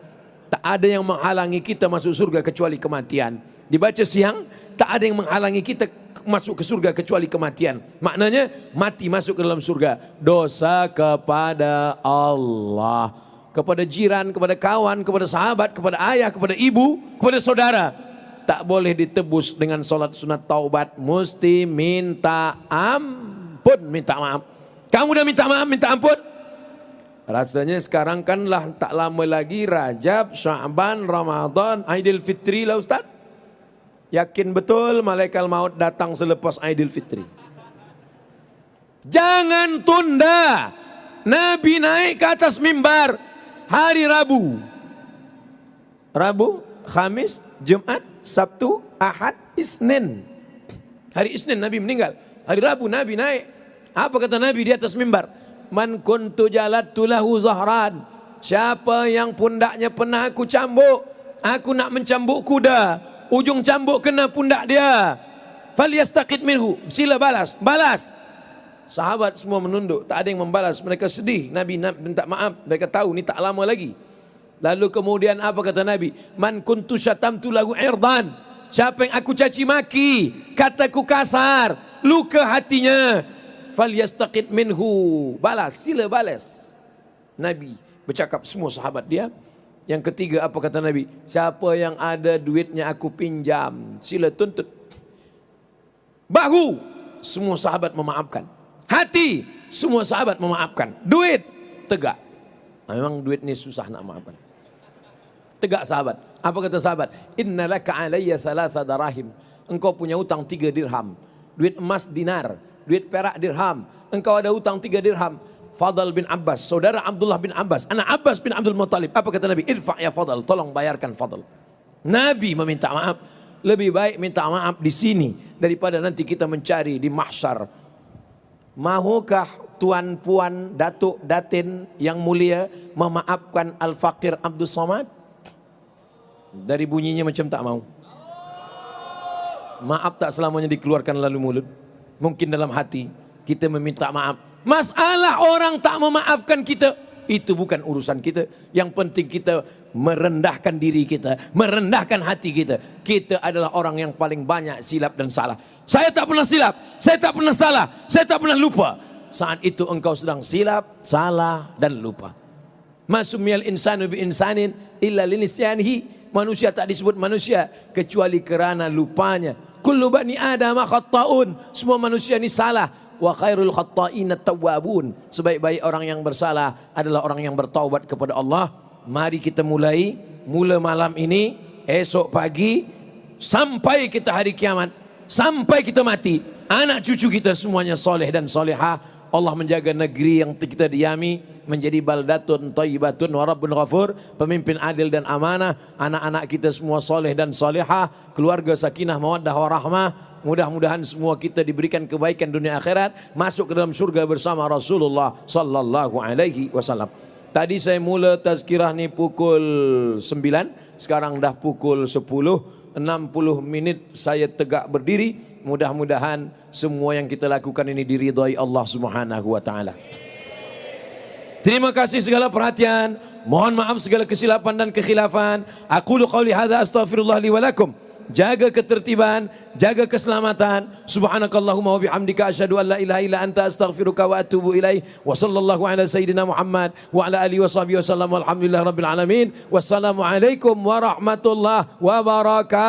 tak ada yang menghalangi kita masuk surga kecuali kematian. Dibaca siang, tak ada yang menghalangi kita masuk ke surga kecuali kematian. Maknanya mati masuk ke dalam surga. Dosa kepada Allah, kepada jiran, kepada kawan, kepada sahabat, kepada ayah, kepada ibu, kepada saudara, tak boleh ditebus dengan solat sunat taubat. Mesti minta ampun, minta maaf. Kamu udah minta maaf, minta ampun? Rasanya sekarang kan lah tak lama lagi Rajab, Sya'ban, Ramadan, Aidil Fitri lah Ustaz. Yakin betul malaikat maut datang selepas Aidil Fitri. Jangan tunda. Nabi naik ke atas mimbar hari Rabu. Rabu, Khamis, Jumat, Sabtu, Ahad, Isnin. Hari Isnin Nabi meninggal. Hari Rabu Nabi naik. Apa kata Nabi di atas mimbar? Man kuntu jalattu lahu zahran. Siapa yang pundaknya pernah aku cambuk, aku nak mencambuk kuda, ujung cambuk kena pundak dia, falyastaqid minhu, sila balas. Balas. Sahabat semua menunduk, tak ada yang membalas. Mereka sedih. Nabi minta maaf. Mereka tahu ni tak lama lagi. Lalu kemudian apa kata Nabi? Man kuntu syatamtu lahu irdan. Siapa yang aku caci maki, kataku kasar, luka hatinya, falyastaqid minhu, balas, sila balas. Nabi bercakap semua sahabat dia. Yang ketiga apa kata Nabi? Siapa yang ada duitnya aku pinjam, sila tuntut. Bahu, semua sahabat memaafkan. Hati, semua sahabat memaafkan. Duit, tegak. Memang duit ni susah nak maafkan. Tegak sahabat. Apa kata sahabat? Inna laka alayya thalatha darahim. Engkau punya hutang 3 dirham. Duit emas dinar, duit perak dirham. Engkau ada hutang 3 dirham. Fadl bin Abbas, saudara Abdullah bin Abbas, anak Abbas bin Abdul Muttalib. Apa kata Nabi? Irfa' ya Fadl, tolong bayarkan Fadl. Nabi meminta maaf. Lebih baik minta maaf di sini daripada nanti kita mencari di mahsyar. Mahukah tuan puan datuk datin yang mulia memaafkan Al-Faqir Abdul Somad? Dari bunyinya macam tak mau. Maaf tak selamanya dikeluarkan lalu mulut. Mungkin dalam hati kita meminta maaf. Masalah orang tak memaafkan kita, itu bukan urusan kita. Yang penting kita merendahkan diri kita, merendahkan hati kita. Kita adalah orang yang paling banyak silap dan salah. Saya tak pernah silap, saya tak pernah salah, saya tak pernah lupa. Saat itu engkau sedang silap, salah dan lupa. Masumiyal insanu bi insanin illa linisyanihi. Manusia tak disebut manusia kecuali kerana lupanya. Kullu bani Adam khatta'un. Semua manusia ni salah. Wa khairul khatta'in at-tawwabun. Sebaik-baik orang yang bersalah adalah orang yang bertaubat kepada Allah. Mari kita mulai malam ini, esok pagi, sampai kita hari kiamat, sampai kita mati, anak cucu kita semuanya soleh dan solehah. Allah menjaga negeri yang kita diami menjadi baldatun thayyibatun wa rabbun ghafur, pemimpin adil dan amanah. Anak-anak kita semua soleh dan solehah, keluarga sakinah mawaddah warahmah. Mudah-mudahan semua kita diberikan kebaikan dunia akhirat, masuk ke dalam surga bersama Rasulullah sallallahu alaihi wasallam. Tadi saya mula tazkirah ni pukul 9, sekarang dah pukul 10, 60 minit saya tegak berdiri. Mudah-mudahan semua yang kita lakukan ini diridhai Allah Subhanahu wa taala. Terima kasih segala perhatian. Mohon maaf segala kesilapan dan kekhilafan. Aqulu qauli hadza astaghfirullah li wa lakum. Jaga ketertiban, jaga keselamatan. Subhanakallahumma wa bihamdika asyhadu an la ilaha illa anta astaghfiruka wa atubu ilaih. Wa sallallahu ala sayyidina Muhammad wa ala alihi wa sahbihi wasallam. Walhamdulillahirabbil alamin. Wassalamu alaikum warahmatullahi wabarakatuh.